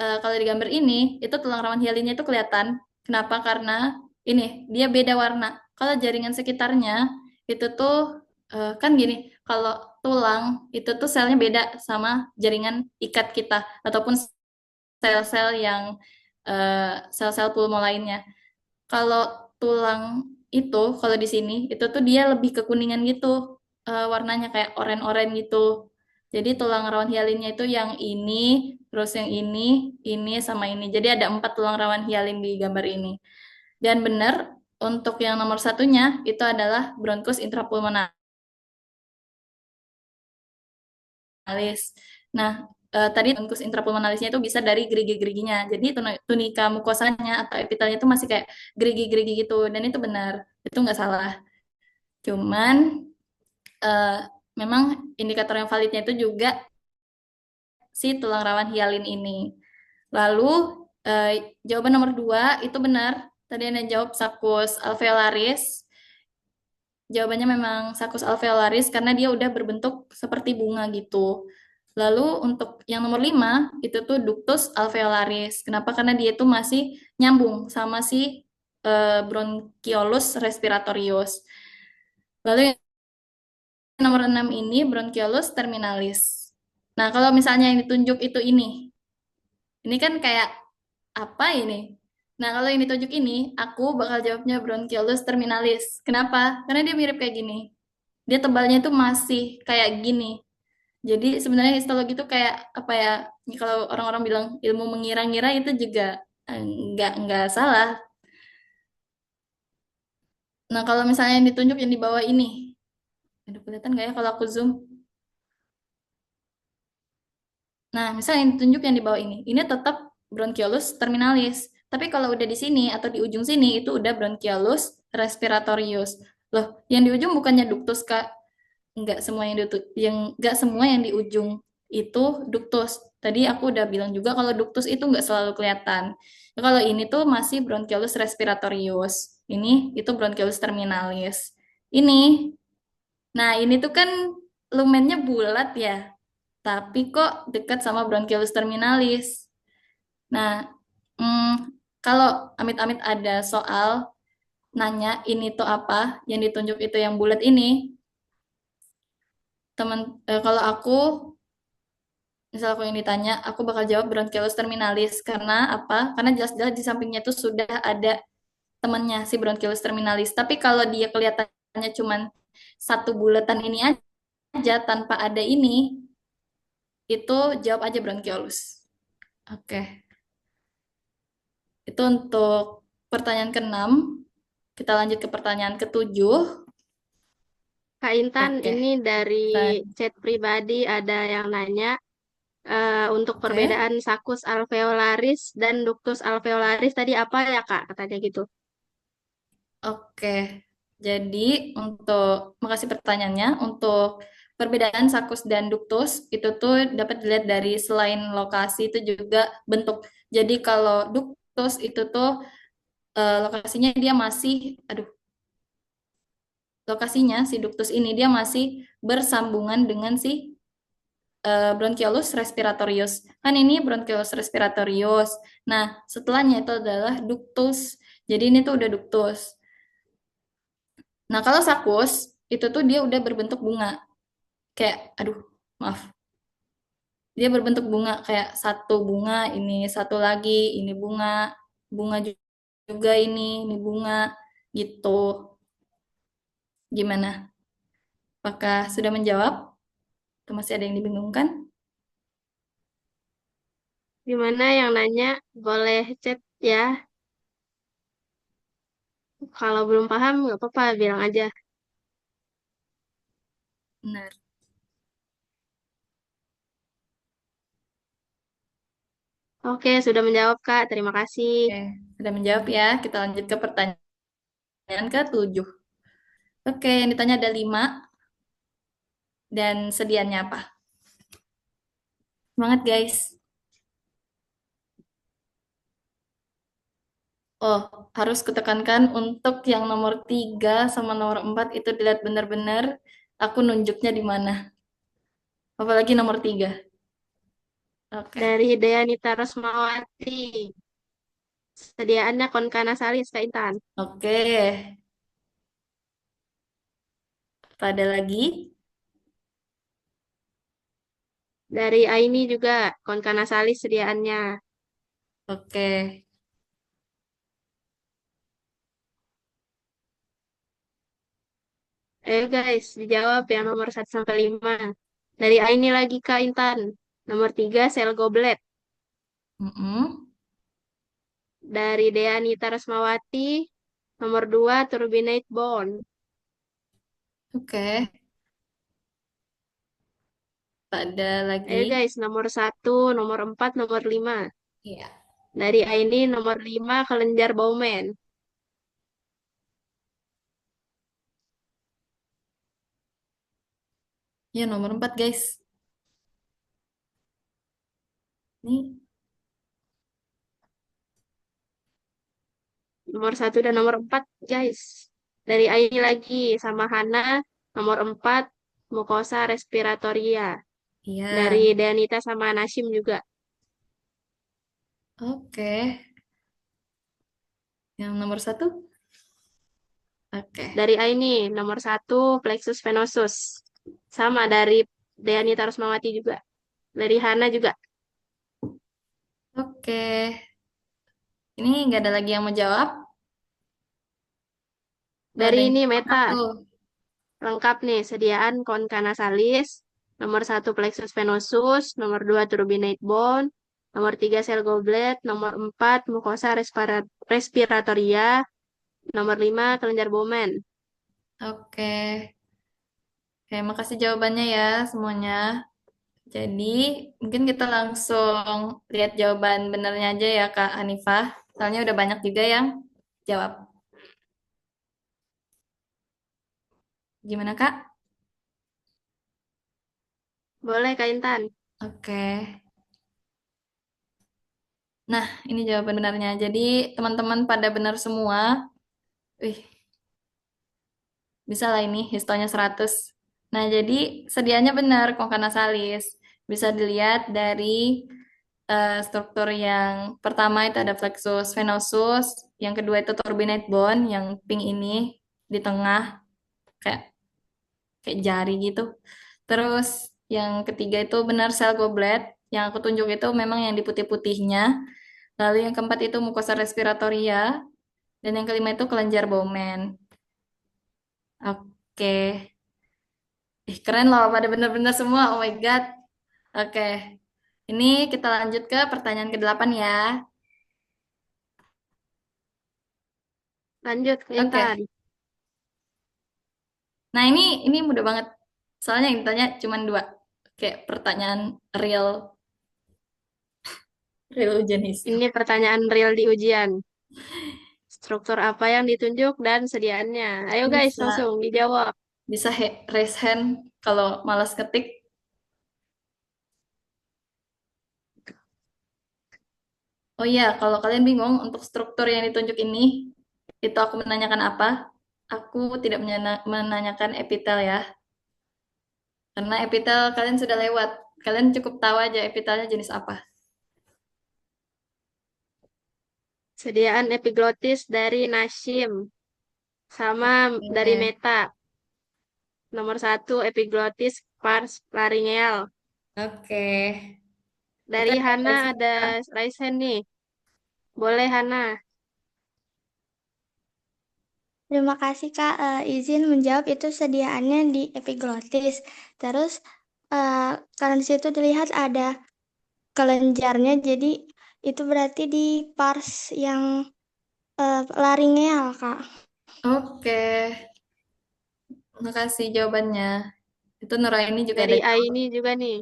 kalau di gambar ini itu tulang rawan hialinnya itu kelihatan. Kenapa? Karena ini dia beda warna. Kalau jaringan sekitarnya itu tuh kan gini, kalau tulang itu tuh selnya beda sama jaringan ikat kita ataupun sel-sel yang sel-sel pulmo lainnya. Kalau tulang itu, kalau di sini itu tuh dia lebih kekuningan gitu, warnanya kayak oren-oren gitu. Jadi tulang rawan hialinnya itu yang ini, terus yang ini sama ini. Jadi ada 4 tulang rawan hialin di gambar ini. Dan benar untuk yang nomor satunya itu adalah bronchus intrapulmonalis. Nah, tadi bronchus intrapulmonalisnya itu bisa dari gerigi-geriginya. Jadi tunika mukosanya atau epitelnya itu masih kayak gerigi-gerigi gitu. Dan itu benar, itu nggak salah. Cuman eh, memang indikator yang validnya itu juga si tulang rawan hialin ini. Lalu jawaban nomor 2 itu benar. Tadi Anda jawab sakus alveolaris. Jawabannya memang sakus alveolaris karena dia udah berbentuk seperti bunga gitu. Lalu untuk yang nomor 5 itu tuh ductus alveolaris. Kenapa? Karena dia itu masih nyambung sama si bronchiolus respiratorius. Lalu yang nomor 6 ini bronchiolus terminalis. Nah, kalau misalnya yang ditunjuk itu ini kan kayak apa ini? Nah, kalau yang ditunjuk ini, aku bakal jawabnya bronchiolus terminalis. Kenapa? Karena dia mirip kayak gini. Dia tebalnya itu masih kayak gini. Jadi sebenarnya histologi itu kayak apa ya? Kalau orang-orang bilang ilmu mengira-ngira itu juga nggak salah. Nah, kalau misalnya yang ditunjuk yang di bawah ini, aduh kelihatan nggak ya kalau aku zoom? Nah, misalnya yang ditunjuk yang di bawah ini tetap bronchiolus terminalis. Tapi kalau udah di sini atau di ujung sini itu udah bronchiolus respiratorius. Loh, yang di ujung bukannya ductus, Kak? Enggak semua yang di ujung itu ductus. Tadi aku udah bilang juga kalau ductus itu enggak selalu kelihatan. Nah, kalau ini tuh masih bronchiolus respiratorius. Ini itu bronchiolus terminalis. Ini. Nah, ini tuh kan lumennya bulat ya. Tapi kok dekat sama bronchiolus terminalis. Nah, hmm, kalau amit-amit ada soal nanya ini tuh apa, yang ditunjuk itu yang bulat ini, kalau aku misal aku yang ditanya, aku bakal jawab bronchiolus terminalis karena apa? Karena jelas-jelas di sampingnya tuh sudah ada temannya si bronchiolus terminalis. Tapi kalau dia kelihatannya cuman satu bulatan ini aja tanpa ada ini, itu jawab aja bronchiolus. Oke, itu untuk pertanyaan ke-6. Kita lanjut ke pertanyaan ke-7. Kak Intan, Oke, ini dari Tan- chat pribadi ada yang nanya untuk oke. perbedaan sakus alveolaris dan ductus alveolaris tadi apa ya Kak? Katanya gitu. Oke, jadi makasih pertanyaannya. Untuk perbedaan sakus dan duktus itu tuh dapat dilihat dari selain lokasi itu juga bentuk. Jadi kalau duktus itu tuh lokasinya dia masih, lokasinya si duktus ini dia masih bersambungan dengan si bronchiolus respiratorius. Kan ini bronchiolus respiratorius. Nah, setelahnya itu adalah duktus. Jadi ini tuh udah duktus. Nah, kalau sakus itu tuh dia udah berbentuk bunga. Kayak, maaf. Dia berbentuk bunga kayak satu bunga, ini satu lagi, ini bunga, bunga juga ini bunga gitu. Gimana? Apakah sudah menjawab? Atau masih ada yang dibingungkan? Gimana yang nanya boleh chat ya. Kalau belum paham nggak apa-apa, bilang aja. Benar. Oke, sudah menjawab Kak. Terima kasih. Oke, sudah menjawab ya. Kita lanjut ke pertanyaan ke-7. Oke, yang ditanya ada 5 dan sediannya apa? Semangat guys. Oh, harus kutekankan untuk yang nomor 3 sama nomor 4 itu dilihat benar-benar aku nunjuknya di mana. Apalagi nomor 3. Oke. Dari Deanita Rosmawati. Sediaannya konkanasalis Kak Intan. Oke. Apa ada lagi? Dari Aini juga konkanasalis sediaannya. Oke. Ayo guys, dijawab yang nomor 1 sampai 5. Dari Aini lagi Kak Intan. Nomor 3 sel goblet. Mm-mm. Dari Deanita Rosmawati. Nomor 2 turbinate bone. Oke. Apa ada lagi? Ayo guys, nomor 1, nomor 4, nomor 5. Iya. Dari Aini nomor 5 kelenjar Bowman. Ya, nomor 4 guys. Nih. Nomor 1 dan nomor 4 guys. Dari Aini lagi sama Hana. Nomor 4 mukosa respiratoria. Iya. Dari Deanita sama Nashim juga. Oke. Yang nomor 1? Oke. Dari Aini nomor 1 plexus venosus. Sama dari Deanita Rusmawati juga. Dari Hana juga. Oke. Ini nggak ada lagi yang mau jawab? Nggak ada Dari yang ini jawab Meta. aku. Lengkap nih, sediaan konkanasalis, nomor 1 plexus venosus, nomor 2 turbinate bone, nomor 3 sel goblet, nomor 4 mukosa respiratoria, nomor 5 kelenjar Bowman. Oke. Oke, makasih jawabannya ya semuanya. Jadi, mungkin kita langsung lihat jawaban benernya aja ya, Kak Hanifah. Soalnya udah banyak juga yang jawab. Gimana, Kak? Boleh, Kak Intan. Oke. Nah, ini jawaban benarnya. Jadi, teman-teman pada benar semua. Wih, bisa lah ini histonya 100. Nah, jadi sedianya benar kongka nasalis. Bisa dilihat dari struktur yang pertama itu ada plexus venosus, yang kedua itu turbinate bone, yang pink ini di tengah kayak kayak jari gitu. Terus yang ketiga itu benar sel goblet, yang aku tunjuk itu memang yang di putih-putihnya. Lalu yang keempat itu mukosa respiratoria, dan yang kelima itu kelenjar Bowman. Oke. Ih, keren loh, pada benar-benar semua. Oh my God. Oke. Ini kita lanjut ke pertanyaan ke-8 ya. Lanjut, Kak Intan. Oke. Nah, ini mudah banget. Soalnya yang ditanya cuma 2. Kayak pertanyaan real real jenis. Ini pertanyaan real di ujian. Struktur apa yang ditunjuk dan sediaannya? Ayo guys, Bisa langsung dijawab. bisa raise hand kalau malas ketik. Oh iya, kalau kalian bingung untuk struktur yang ditunjuk ini, itu aku menanyakan apa? Aku tidak menanyakan epitel ya. Karena epitel kalian sudah lewat. Kalian cukup tahu aja epitelnya jenis apa. Sediaan epiglotis dari Nashim sama dari Oke. Meta. Nomor 1 epiglotis pars laryngeal. Oke. Kita Dari ada Hana raise ada hand. raise hand nih. Boleh Hana. Terima kasih Kak. Izin menjawab itu sediaannya di epiglotis. Terus karena di situ dilihat ada kelenjarnya, jadi itu berarti di pars yang laringeal Kak. Oke. Makasih jawabannya. Itu Nuraini juga ada Dari A jawab. ini juga nih.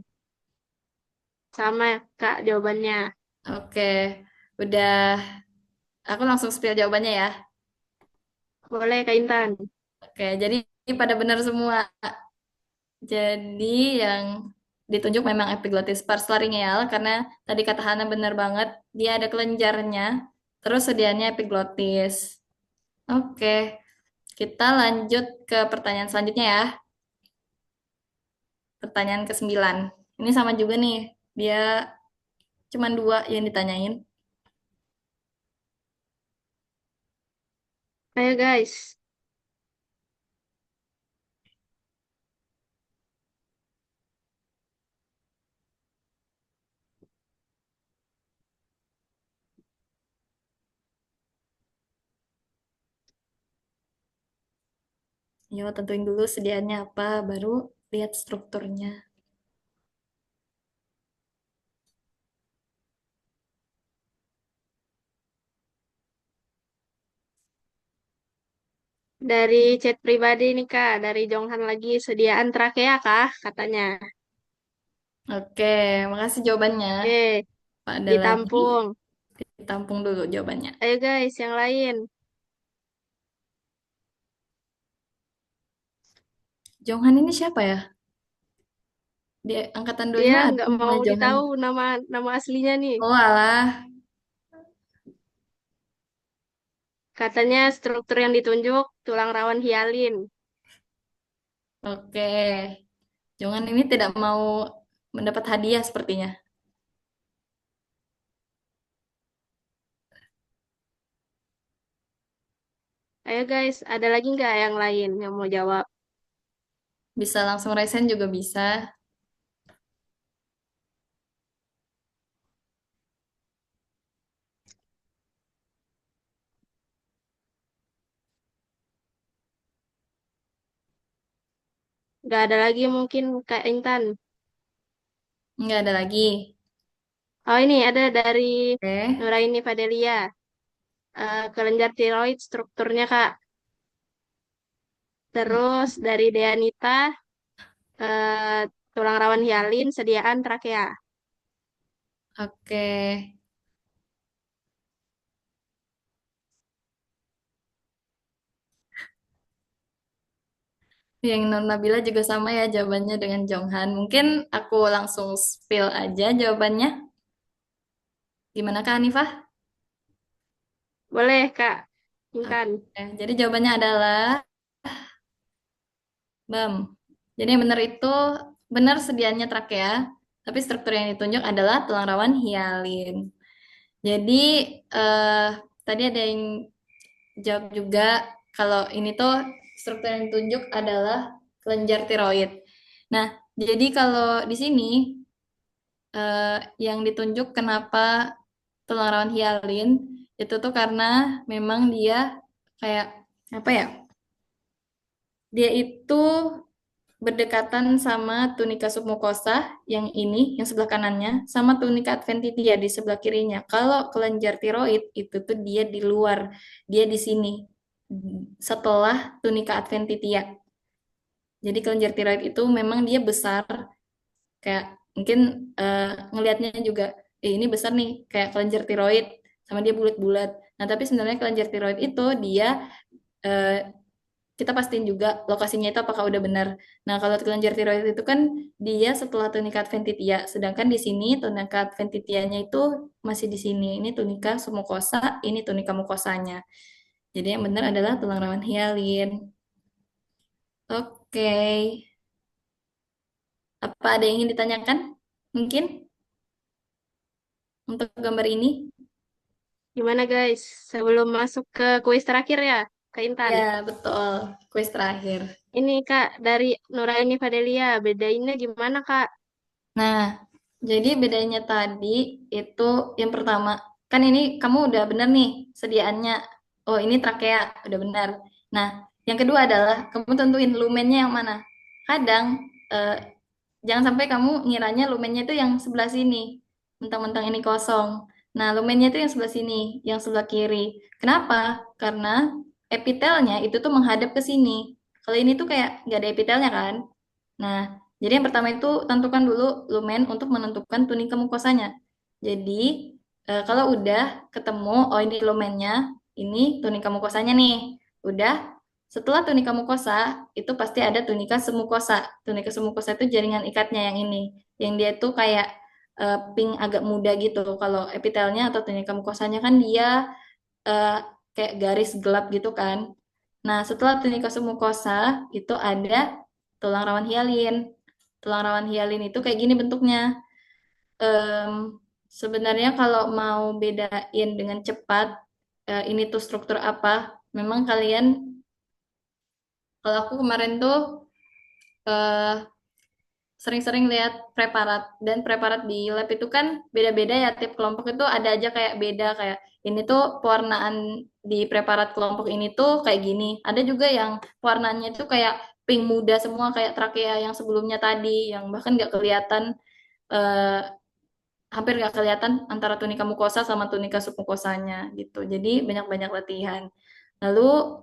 Sama Kak jawabannya. Oke. Udah. Aku langsung spill jawabannya ya. Boleh Kak Intan. Oke. Jadi pada benar semua. Jadi yang ditunjuk memang epiglottis pars laryngeal karena tadi kata Hana benar banget. Dia ada kelenjarnya. Terus sedianya epiglottis. Oke. Kita lanjut ke pertanyaan selanjutnya ya. Pertanyaan ke-9. Ini sama juga nih. Dia cuma 2 yang ditanyain. Ayo guys. Yo, tentuin dulu sediaannya apa, baru lihat strukturnya. Dari chat pribadi nih Kak. Dari Jonghan lagi. Sediaan trakea kah? Katanya. Oke, makasih jawabannya. Oke. Ada lagi, Ditampung. ditampung dulu jawabannya. Ayo guys, yang lain. Jonghan ini siapa ya? Di angkatan Dia 25 ada nggak nama mau Jonghan. ditahu nama nama aslinya nih. Oh alah, Katanya struktur yang ditunjuk tulang rawan hialin. oke. Jonghan ini tidak mau mendapat hadiah sepertinya. Ayo guys, ada lagi nggak yang lain yang mau jawab? Bisa langsung resen juga bisa. Nggak ada lagi mungkin Kak Intan. Nggak ada lagi. Oh ini ada dari Oke, Nuraini Fadelia. Kelenjar tiroid strukturnya Kak. Terus dari Deanita, eh, tulang rawan hialin, sediaan trakea. oke. Yang Nur Nabila juga sama ya jawabannya dengan Jonghan. Mungkin aku langsung spill aja jawabannya. Gimana Kak Hanifah? Boleh, Kak Intan. Oke, jadi jawabannya adalah BAM. Jadi yang benar itu benar sediaannya trakea, tapi struktur yang ditunjuk adalah tulang rawan hialin. Jadi eh, tadi ada yang jawab juga kalau ini tuh struktur yang ditunjuk adalah kelenjar tiroid. Nah, jadi kalau di sini yang ditunjuk kenapa tulang rawan hialin itu tuh karena memang dia kayak apa ya? Dia itu berdekatan sama tunika submukosa yang ini, yang sebelah kanannya, sama tunika adventitia di sebelah kirinya. Kalau kelenjar tiroid itu tuh dia di luar, dia di sini setelah tunika adventitia. Jadi kelenjar tiroid itu memang dia besar, kayak mungkin ngelihatnya juga, ini besar nih, kayak kelenjar tiroid, sama dia bulat-bulat. Nah, tapi sebenarnya kelenjar tiroid itu dia eh, kita pastiin juga lokasinya itu apakah udah benar. Nah, kalau kelenjar tiroid itu kan dia setelah tunika adventitia, sedangkan di sini tunika adventitianya itu masih di sini. Ini tunika submukosa, ini tunika mukosanya. Jadi yang benar adalah tulang rawan hialin. Oke, apa ada yang ingin ditanyakan? Mungkin untuk gambar ini? Gimana guys? Sebelum masuk ke kuis terakhir ya, Kak Intan. Ya, betul. Kuis terakhir. Ini Kak, dari Nuraini Fadelia, bedainnya gimana Kak? Nah, jadi bedanya tadi itu yang pertama, kan ini kamu udah bener nih sediaannya. Oh, ini trakea, udah benar. Nah, yang kedua adalah kamu tentuin lumennya yang mana. Kadang eh, jangan sampai kamu ngiranya lumennya itu yang sebelah sini, mentang-mentang ini kosong. Nah, lumennya itu yang sebelah sini, yang sebelah kiri. Kenapa? Karena epitelnya itu tuh menghadap ke sini. Kalau ini tuh kayak nggak ada epitelnya kan? Nah, jadi yang pertama itu tentukan dulu lumen untuk menentukan tunika mukosanya. Jadi kalau udah ketemu, oh ini lumennya, ini tunika mukosanya nih. Udah, setelah tunika mukosa itu pasti ada tunika semukosa. Tunika semukosa itu jaringan ikatnya yang ini, yang dia tuh kayak pink agak muda gitu. Kalau epitelnya atau tunika mukosanya kan dia eh, kayak garis gelap gitu kan. Nah, setelah tunika submukosa itu ada tulang rawan hialin. Tulang rawan hialin itu kayak gini bentuknya. Em, Sebenarnya kalau mau bedain dengan cepat, ini tuh struktur apa, memang kalian, kalau aku kemarin tuh eh, sering-sering lihat preparat, dan preparat di lab itu kan beda-beda ya, tiap kelompok itu ada aja kayak beda, kayak ini tuh pewarnaan di preparat kelompok ini tuh kayak gini, ada juga yang warnanya tuh kayak pink muda semua kayak trakea yang sebelumnya tadi, yang bahkan nggak kelihatan, eh, hampir nggak kelihatan antara tunika mukosa sama tunika submukosanya gitu, jadi banyak-banyak latihan. Lalu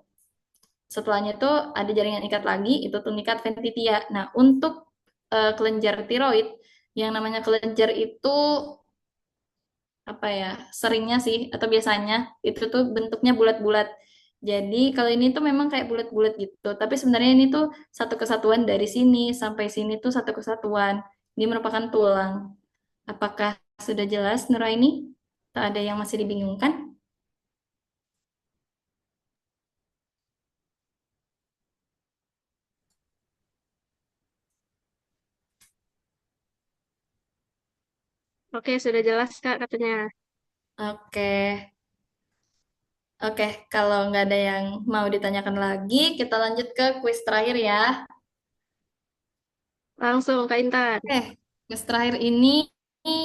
setelahnya tuh ada jaringan ikat lagi, itu tunika adventitia. Nah, untuk kelenjar tiroid, yang namanya kelenjar itu apa ya? Seringnya sih atau biasanya itu tuh bentuknya bulat-bulat. Jadi kalau ini tuh memang kayak bulat-bulat gitu, tapi sebenarnya ini tuh satu kesatuan dari sini sampai sini tuh satu kesatuan. Ini merupakan tulang. Apakah sudah jelas, Nuraini? Tak ada yang masih dibingungkan? Oke, sudah jelas Kak katanya. Oke. Oke, kalau nggak ada yang mau ditanyakan lagi, kita lanjut ke kuis terakhir ya. Langsung Kak Intan. Oke, kuis terakhir ini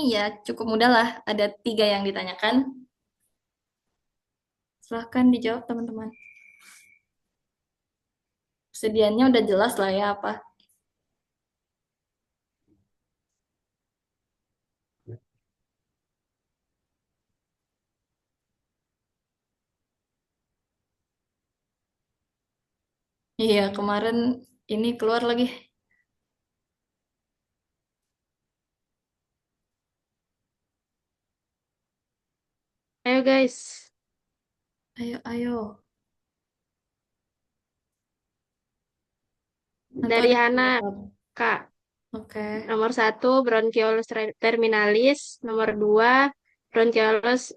ya cukup mudah lah. Ada 3 yang ditanyakan. Silahkan dijawab teman-teman. Sediannya udah jelas lah ya apa. Iya, kemarin ini keluar lagi. Ayo guys. Ayo, ayo. Atau Dari ada Hana, beberapa? Kak. Oke. Nomor 1, bronchiolus terminalis. Nomor 2, bronchiolus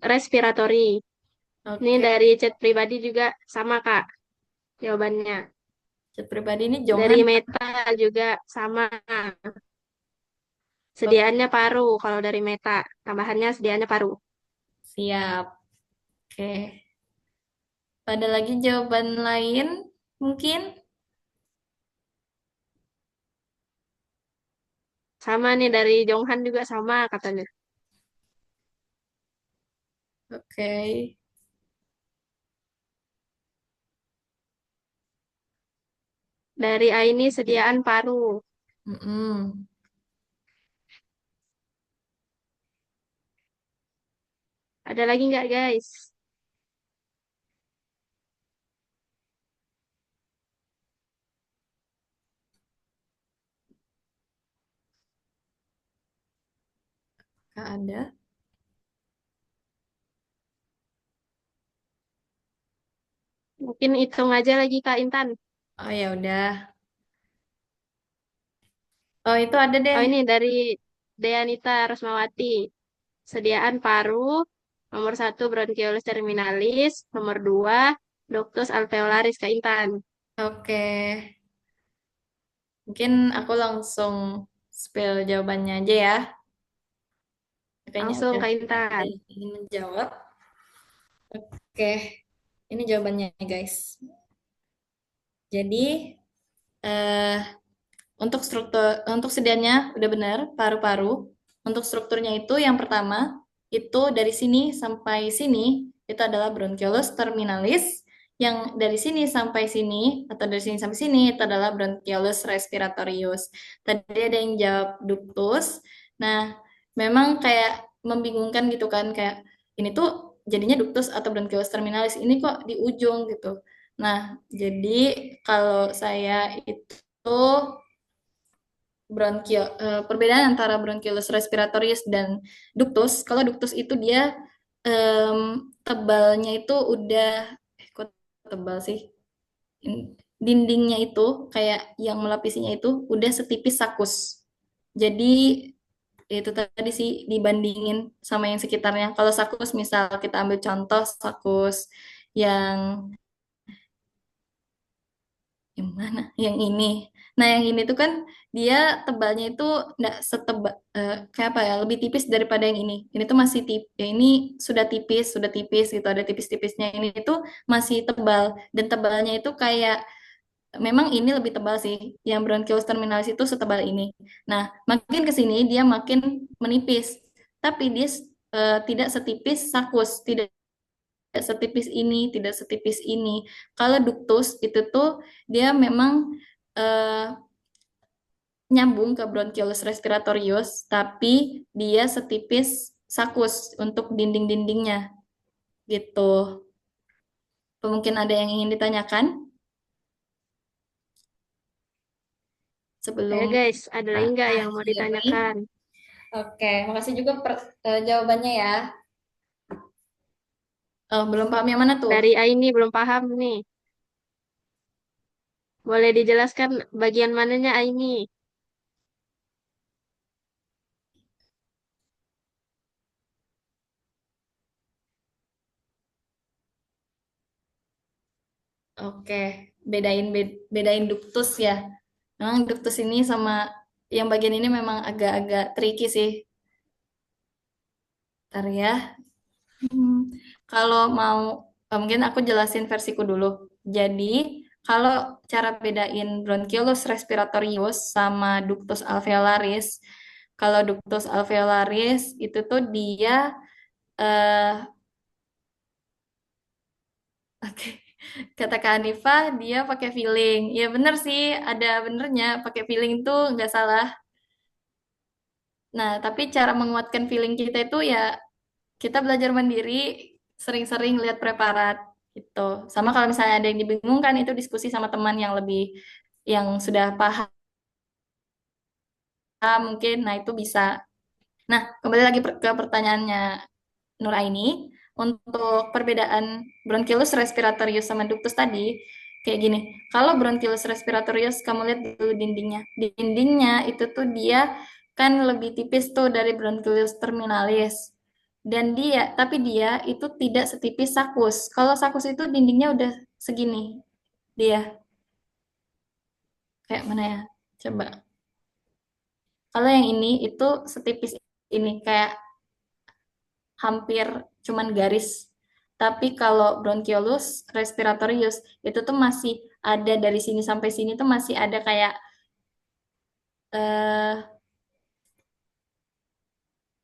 respiratory. Ini Oke. dari chat pribadi juga sama, Kak, jawabannya. Chat pribadi ini Dari Jonghan. Meta juga sama. Oke, Sediaannya paru kalau dari Meta. Tambahannya sediaannya paru. siap. Oke. Ada lagi jawaban lain mungkin? Sama nih dari Jonghan juga sama katanya. Oke. Dari Aini sediaan paru. Mm-mm. Ada lagi nggak, guys? Nggak ada. Mungkin hitung aja lagi, Kak Intan. Oh ya udah. Oh itu ada deh. Oh, ini dari Deanita Rosmawati. Sediaan paru. Nomor 1, bronchiolus terminalis. Nomor 2, ductus alveolaris, Kak Intan. Oke. Mungkin aku langsung spill jawabannya aja ya. Kayaknya Langsung, udah Kak ada Intan. yang ingin menjawab. Oke. Ini jawabannya guys. Jadi eh untuk untuk sediannya udah benar, paru-paru. Untuk strukturnya itu yang pertama, itu dari sini sampai sini, itu adalah bronchiolus terminalis. Yang dari sini sampai sini, atau dari sini sampai sini, itu adalah bronchiolus respiratorius. Tadi ada yang jawab ductus. Nah, memang kayak membingungkan gitu kan, kayak ini tuh jadinya ductus atau bronchiolus terminalis, ini kok di ujung gitu. Nah, jadi kalau saya itu perbedaan antara bronchiolus respiratorius dan ductus. Kalau ductus itu dia tebalnya itu udah kok tebal sih. Dindingnya itu kayak yang melapisinya itu udah setipis sakus. Jadi itu tadi sih dibandingin sama yang sekitarnya. Kalau sakus misal kita ambil contoh sakus yang yang mana? Yang ini. Nah, yang ini tuh kan dia tebalnya itu enggak setebal kayak apa ya, lebih tipis daripada yang ini. Ini tuh masih ya ini sudah tipis gitu, ada tipis-tipisnya. Ini tuh masih tebal dan tebalnya itu kayak memang ini lebih tebal sih. Yang bronchiolus terminalis itu setebal ini. Nah, makin ke sini dia makin menipis. Tapi dia tidak setipis sakus, tidak setipis ini, tidak setipis ini. Kalau ductus itu tuh dia memang eh, nyambung ke bronchiolus respiratorius, tapi dia setipis sakus untuk dinding-dindingnya gitu. Mungkin ada yang ingin ditanyakan Ya, sebelum guys. Ada kita lagi nggak yang mau akhiri? ditanyakan? Oke, makasih juga jawabannya ya. Oh, belum paham yang mana tuh? Dari Aini belum paham nih. Boleh dijelaskan bagian mananya Aini? Oke, bedain duktus ya. Memang duktus ini sama yang bagian ini memang agak-agak tricky sih. Ntar ya. Hmm, Kalau mau, mungkin aku jelasin versiku dulu. Jadi, kalau cara bedain bronchiolus respiratorius sama ductus alveolaris, kalau ductus alveolaris itu tuh dia, eh, oke, kata Kak Hanifah, dia pakai feeling. Ya bener sih, ada benernya. Pakai feeling tuh nggak salah. Nah, tapi cara menguatkan feeling kita itu ya kita belajar mandiri, sering-sering lihat preparat gitu. Sama kalau misalnya ada yang dibingungkan itu diskusi sama teman yang lebih yang sudah paham mungkin. Nah, itu bisa. Nah, kembali lagi ke pertanyaannya Nur Aini. Untuk perbedaan bronchiolus respiratorius sama ductus tadi, Kayak gini, kalau bronchiolis respiratorius, kamu lihat dulu dindingnya. Dindingnya itu tuh dia kan lebih tipis tuh dari bronchiolis terminalis. Dan tapi dia itu tidak setipis sakus. Kalau sakus itu dindingnya udah segini. Dia, kayak mana ya? Coba. Kalau yang ini itu setipis ini, kayak hampir cuman garis. Tapi kalau bronchiolus respiratorius itu tuh masih ada dari sini sampai sini tuh masih ada kayak eh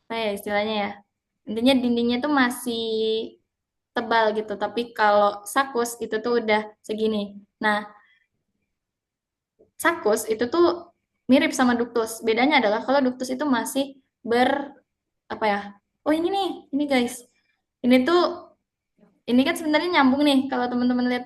apa ya istilahnya ya. Intinya dindingnya tuh masih tebal gitu. Tapi kalau sakus itu tuh udah segini. Nah, sakus itu tuh mirip sama duktus. Bedanya adalah kalau duktus itu masih ber apa ya? Oh ini nih, ini guys. Ini tuh ini kan sebenarnya nyambung nih kalau teman-teman lihat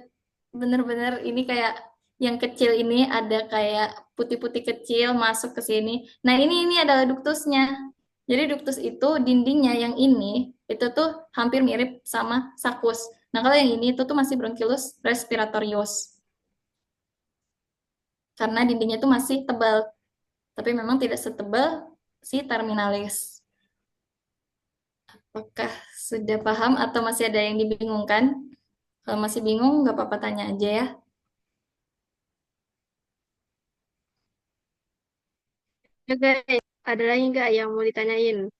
bener-bener ini kayak yang kecil ini ada kayak putih-putih kecil masuk ke sini. Nah, ini adalah duktusnya. Jadi duktus itu dindingnya yang ini itu tuh hampir mirip sama sakus. Nah, kalau yang ini itu tuh masih bronchioles respiratorius karena dindingnya tuh masih tebal, tapi memang tidak setebal si terminalis. Apakah sudah paham atau masih ada yang dibingungkan? Kalau masih bingung, nggak apa-apa tanya aja ya. Ya guys, ada lagi nggak yang mau ditanyain?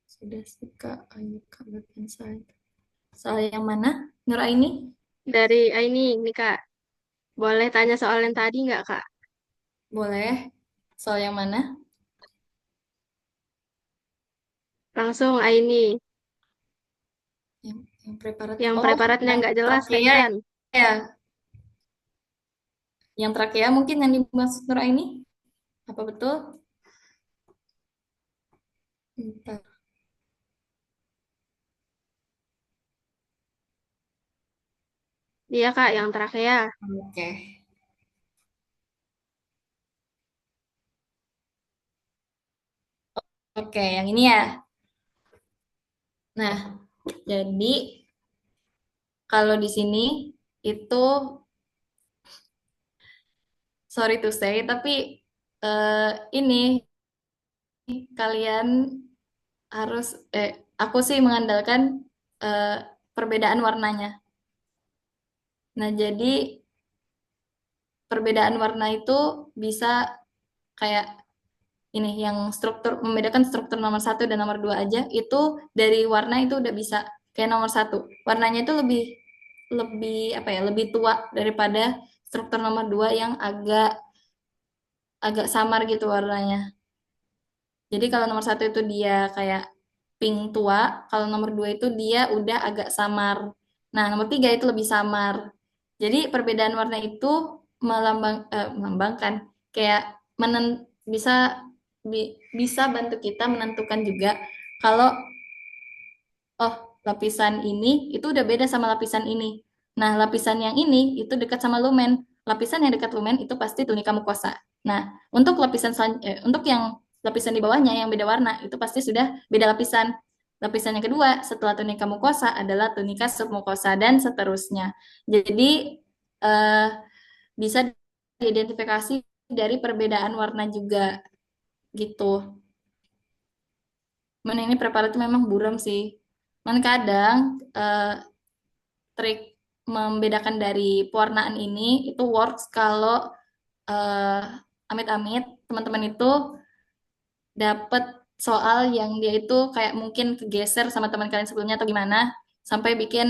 Sudah sih Kak, ayo Kak inside. Soal yang mana? Nur Aini? Dari ini Kak, boleh tanya soal yang tadi nggak Kak? Boleh. Soal yang mana? Langsung ini, Yang preparat. yang Oh, preparatnya yang nggak jelas Kak trakea Intan. ya. Yang trakea mungkin yang dimaksud Nur Aini? Apa betul? Bentar. Iya Kak, yang terakhir ya. Oke. Oke, yang ini ya. Nah, jadi kalau di sini itu sorry to say, tapi ini kalian harus aku sih mengandalkan eh, perbedaan warnanya. Nah, jadi perbedaan warna itu bisa kayak ini yang membedakan struktur nomor satu dan nomor dua aja itu dari warna itu udah bisa kayak nomor satu. Warnanya itu lebih lebih apa ya lebih tua daripada struktur nomor dua yang agak agak samar gitu warnanya. Jadi kalau nomor satu itu dia kayak pink tua, kalau nomor dua itu dia udah agak samar. Nah, nomor tiga itu lebih samar. Jadi perbedaan warna itu melambangkan kayak bisa bisa bantu kita menentukan juga kalau oh lapisan ini itu udah beda sama lapisan ini. Nah, lapisan yang ini itu dekat sama lumen. Lapisan yang dekat lumen itu pasti tunika mukosa. Nah, untuk yang lapisan di bawahnya yang beda warna itu pasti sudah beda lapisan. Lapisan yang kedua setelah tunika mukosa adalah tunika submukosa dan seterusnya. Jadi eh, bisa diidentifikasi dari perbedaan warna juga gitu. Mana ini preparat itu memang buram sih. Man kadang trik membedakan dari pewarnaan ini itu works kalau eh, amit-amit teman-teman itu dapat soal yang dia itu kayak mungkin kegeser sama teman kalian sebelumnya atau gimana sampai bikin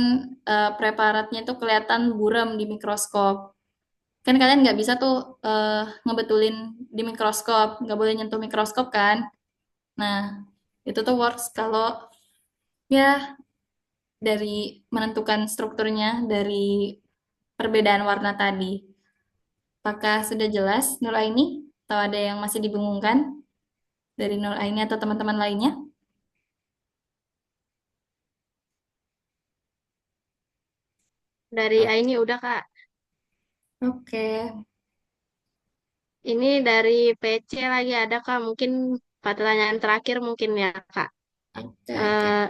preparatnya itu kelihatan buram di mikroskop. Kan kalian nggak bisa tuh ngebetulin di mikroskop, nggak boleh nyentuh mikroskop kan. Nah, itu tuh works kalau ya dari menentukan strukturnya dari perbedaan warna tadi. Apakah sudah jelas Nur Aini? Atau ada yang masih dibingungkan dari Nur Aini atau teman-teman lainnya? Dari ini udah Kak. Oke. Ini dari PC lagi ada Kak, mungkin pertanyaan terakhir mungkin ya Kak. Oke, oke. Eh,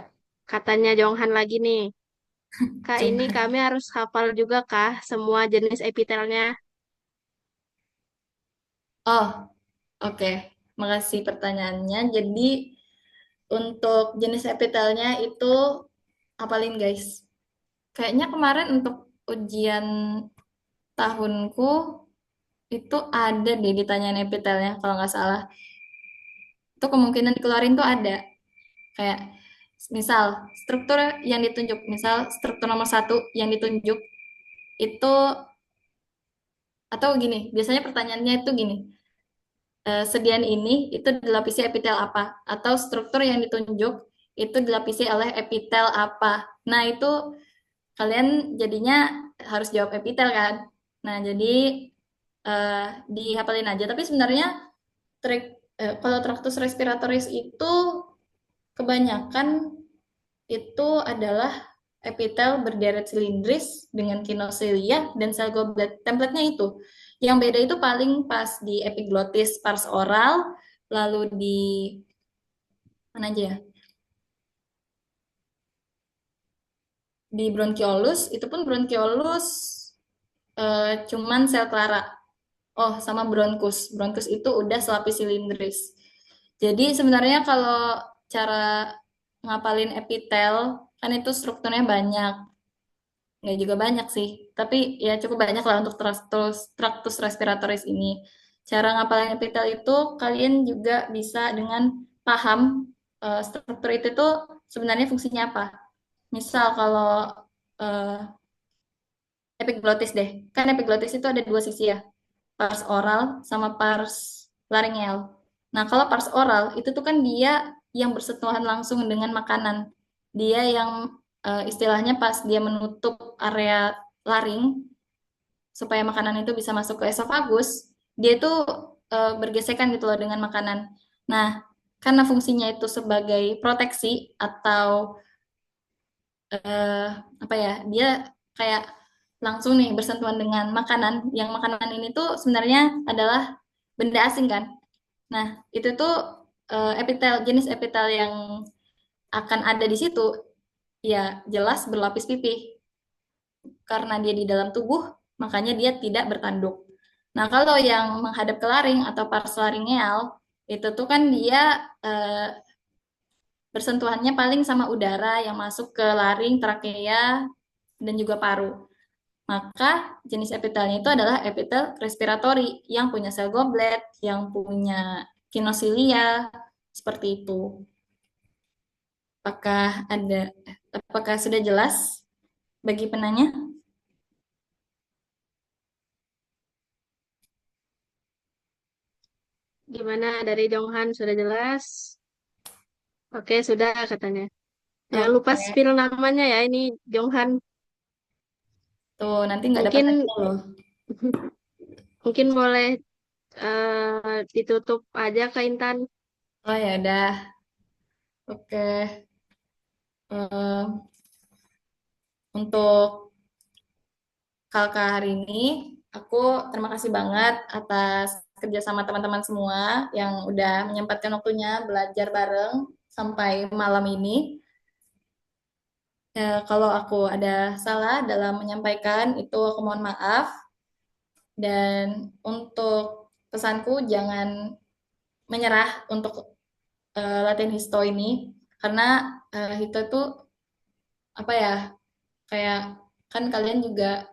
Katanya Jonghan lagi nih, Kak ini Jangan. kami harus hafal juga Kak semua jenis epitelnya. Oh, oke. Makasih pertanyaannya. Jadi untuk jenis epitelnya itu apalin guys. Kayaknya kemarin untuk ujian tahunku itu ada deh ditanyain epitelnya kalau nggak salah. Itu kemungkinan dikeluarin tuh ada. Kayak misal struktur yang ditunjuk, misal struktur nomor satu yang ditunjuk itu atau gini, biasanya pertanyaannya itu gini, sedian ini itu dilapisi epitel apa? Atau struktur yang ditunjuk itu dilapisi oleh epitel apa? Nah, itu kalian jadinya harus jawab epitel kan? Nah, jadi eh, dihafalin aja. Tapi sebenarnya trik kalau traktus respiratoris itu kebanyakan itu adalah epitel berderet silindris dengan kinosilia dan sel goblet. Template-nya itu. Yang beda itu paling pas di epiglotis pars oral, lalu di mana aja ya? Di bronkiolus, itu pun bronkiolus cuman sel clara. Oh, sama bronkus. Bronkus itu udah selapis silindris. Jadi sebenarnya kalau cara ngapalin epitel, kan itu strukturnya banyak. Nggak juga banyak sih, tapi ya cukup banyak lah untuk traktus respiratoris ini. Cara ngapalin epitel itu kalian juga bisa dengan paham struktur itu tuh sebenarnya fungsinya apa. Misal kalau eh, epiglotis deh, kan epiglotis itu ada dua sisi ya, pars oral sama pars laringeal. Nah, kalau pars oral itu tuh kan dia yang bersentuhan langsung dengan makanan. Dia yang istilahnya pas dia menutup area laring supaya makanan itu bisa masuk ke esofagus, dia itu bergesekan gitu loh dengan makanan. Nah, karena fungsinya itu sebagai proteksi atau eh, apa ya, dia kayak langsung nih bersentuhan dengan makanan. Yang makanan ini tuh sebenarnya adalah benda asing kan. Nah, itu tuh epitel jenis epitel yang akan ada di situ ya jelas berlapis pipih karena dia di dalam tubuh, makanya dia tidak bertanduk. Nah, kalau yang menghadap ke laring atau pars laringeal, itu tuh kan dia bersentuhannya paling sama udara yang masuk ke laring, trakea, dan juga paru. Maka jenis epitelnya itu adalah epitel respiratori yang punya sel goblet, yang punya kinosilia, seperti itu. Apakah ada, apakah sudah jelas bagi penanya? Gimana dari Jonghan sudah jelas? Oke, sudah katanya. Jangan lupa Oke, spill namanya ya ini Jonghan. tuh nanti nggak dapat Mungkin hadiah loh. mungkin boleh ditutup aja ke Intan. Oh ya udah, oke. Eh, untuk KLK hari ini, aku terima kasih banget atas kerjasama teman-teman semua yang udah menyempatkan waktunya belajar bareng sampai malam ini. Kalau aku ada salah dalam menyampaikan itu, aku mohon maaf. Dan untuk pesanku, jangan menyerah untuk latihan histo ini, karena histo itu apa ya, kayak kan kalian juga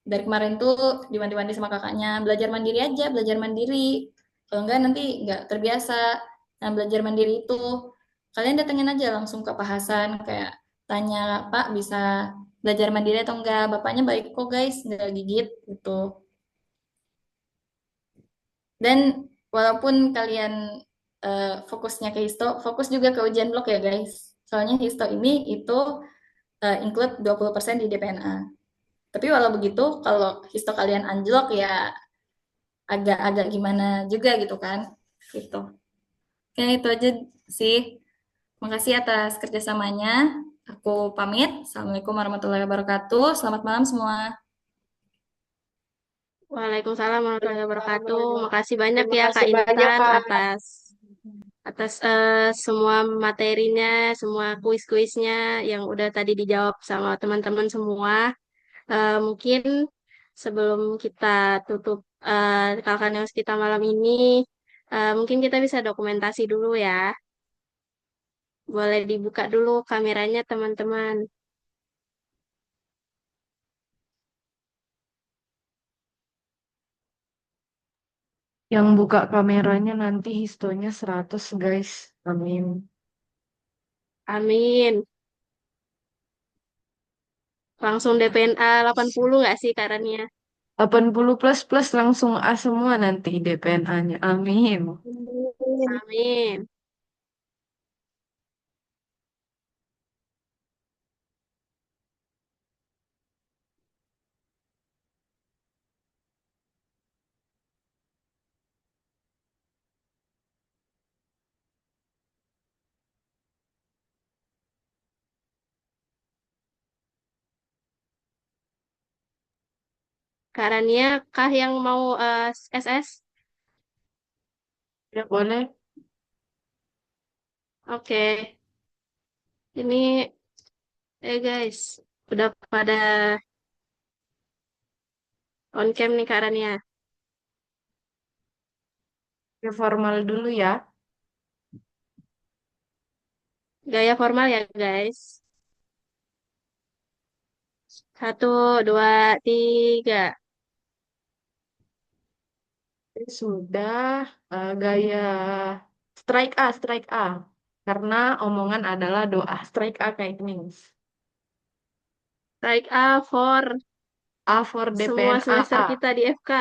dari kemarin tuh diwanti-wanti sama kakaknya belajar mandiri aja, belajar mandiri. Kalau enggak nanti enggak terbiasa. Nah, belajar mandiri itu kalian datengin aja langsung ke Pak Hasan, kayak tanya, Pak bisa belajar mandiri atau enggak? Bapaknya baik kok guys, enggak gigit gitu. Dan walaupun kalian fokusnya ke histo, fokus juga ke ujian blok ya guys. Soalnya histo ini itu include 20% di DPNA. Tapi walau begitu, kalau histo kalian anjlok ya agak-agak gimana juga gitu kan. Gitu. Oke, itu aja sih. Makasih atas kerjasamanya. Aku pamit. Assalamualaikum warahmatullahi wabarakatuh. Selamat malam semua. Waalaikumsalam warahmatullahi wabarakatuh. Makasih banyak Terima ya kasih Kak banyak, Intan Kak. atas atas semua materinya, semua kuis-kuisnya yang udah tadi dijawab sama teman-teman semua. Mungkin sebelum kita tutup Kalkaneus kita malam ini, mungkin kita bisa dokumentasi dulu ya. Boleh dibuka dulu kameranya teman-teman. Yang buka kameranya nanti histonya 100 guys. Amin. Amin. Langsung DPNA 80 nggak sih karanya? 80 plus plus langsung A semua nanti DPNA-nya. Amin. Amin. Amin. Karania kah yang mau SS? Ya boleh. Oke. Ini guys, udah pada on cam nih Karania. Ya formal dulu ya. Gaya formal ya guys. Satu, dua, tiga. Sudah gaya strike A, strike A. Karena omongan adalah doa. Strike A kayak gini. Strike A for A for semua semester DPNAA. kita di FK.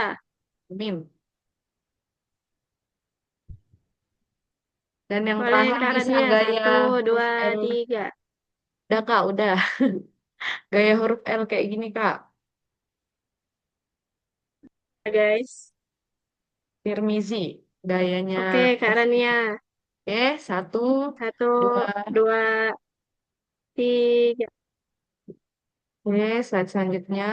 Amin. Dan yang Boleh terakhir bisa Karania. gaya Satu, huruf dua, L. tiga. Udah Kak, udah. Gaya huruf L kayak gini Kak. Ya, guys. Tirmizi. Gayanya Oke, F. Karania. Oke, satu, Satu, dua. dua, tiga. Oke, slide selanjutnya.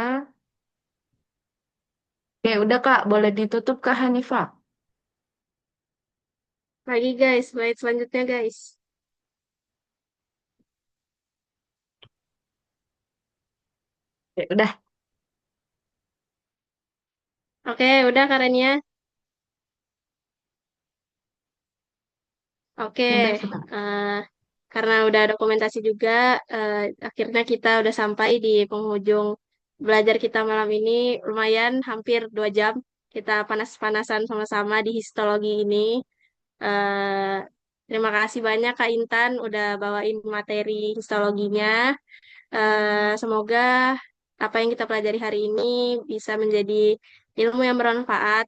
Oke, udah Kak. Boleh ditutup Kak Hanifah. Lagi guys, slide selanjutnya guys. Oke, udah. Oke, udah Karania. Oke, Udah, sudah. eh, karena udah dokumentasi juga, eh, akhirnya kita udah sampai di penghujung belajar kita malam ini. Lumayan, hampir 2 jam kita panas-panasan sama-sama di histologi ini. Eh, Terima kasih banyak Kak Intan udah bawain materi histologinya. Semoga apa yang kita pelajari hari ini bisa menjadi ilmu yang bermanfaat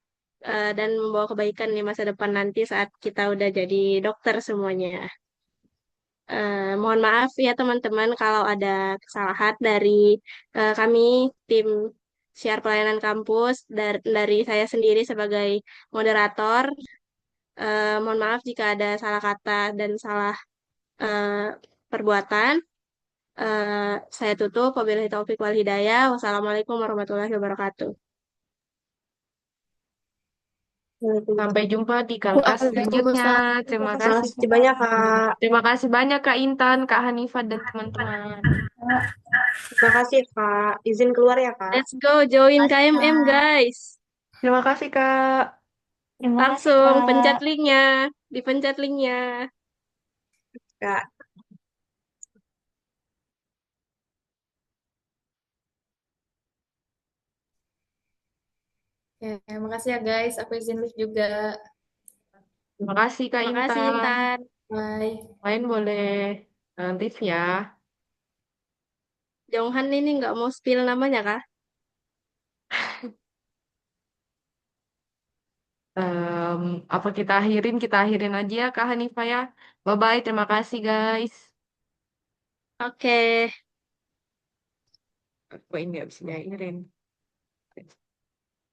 dan membawa kebaikan di masa depan nanti saat kita udah jadi dokter semuanya. Mohon maaf ya teman-teman kalau ada kesalahan dari kami tim siar pelayanan kampus dari saya sendiri sebagai moderator. Mohon maaf jika ada salah kata dan salah eh, perbuatan. Saya tutup. Wabillahi taufik wal hidayah. Wassalamualaikum warahmatullahi wabarakatuh. Sampai jumpa di Kalkas selanjutnya. Waalaikumsalam. Terima Terima kasih. kasih banyak, Kak. Terima kasih banyak Kak Intan, Kak Hanifah, dan teman-teman. Terima kasih, Kak. Izin keluar ya, Kak. Let's go join Makasih, KMM Kak. guys. Terima kasih Kak. Terima kasih, Langsung pencet Kak. linknya. Dipencet linknya. Kak. Oke, makasih ya guys. Aku izin live juga. Terima kasih Kak Terima kasih Intan. Intan. Bye. Lain boleh live ya. Jonghan ini nggak mau spill namanya kah? Em, Apa kita akhirin aja ya Kak Hanifah ya. Bye bye, terima kasih guys. Oke. Aku ini nggak bisa diakhirin.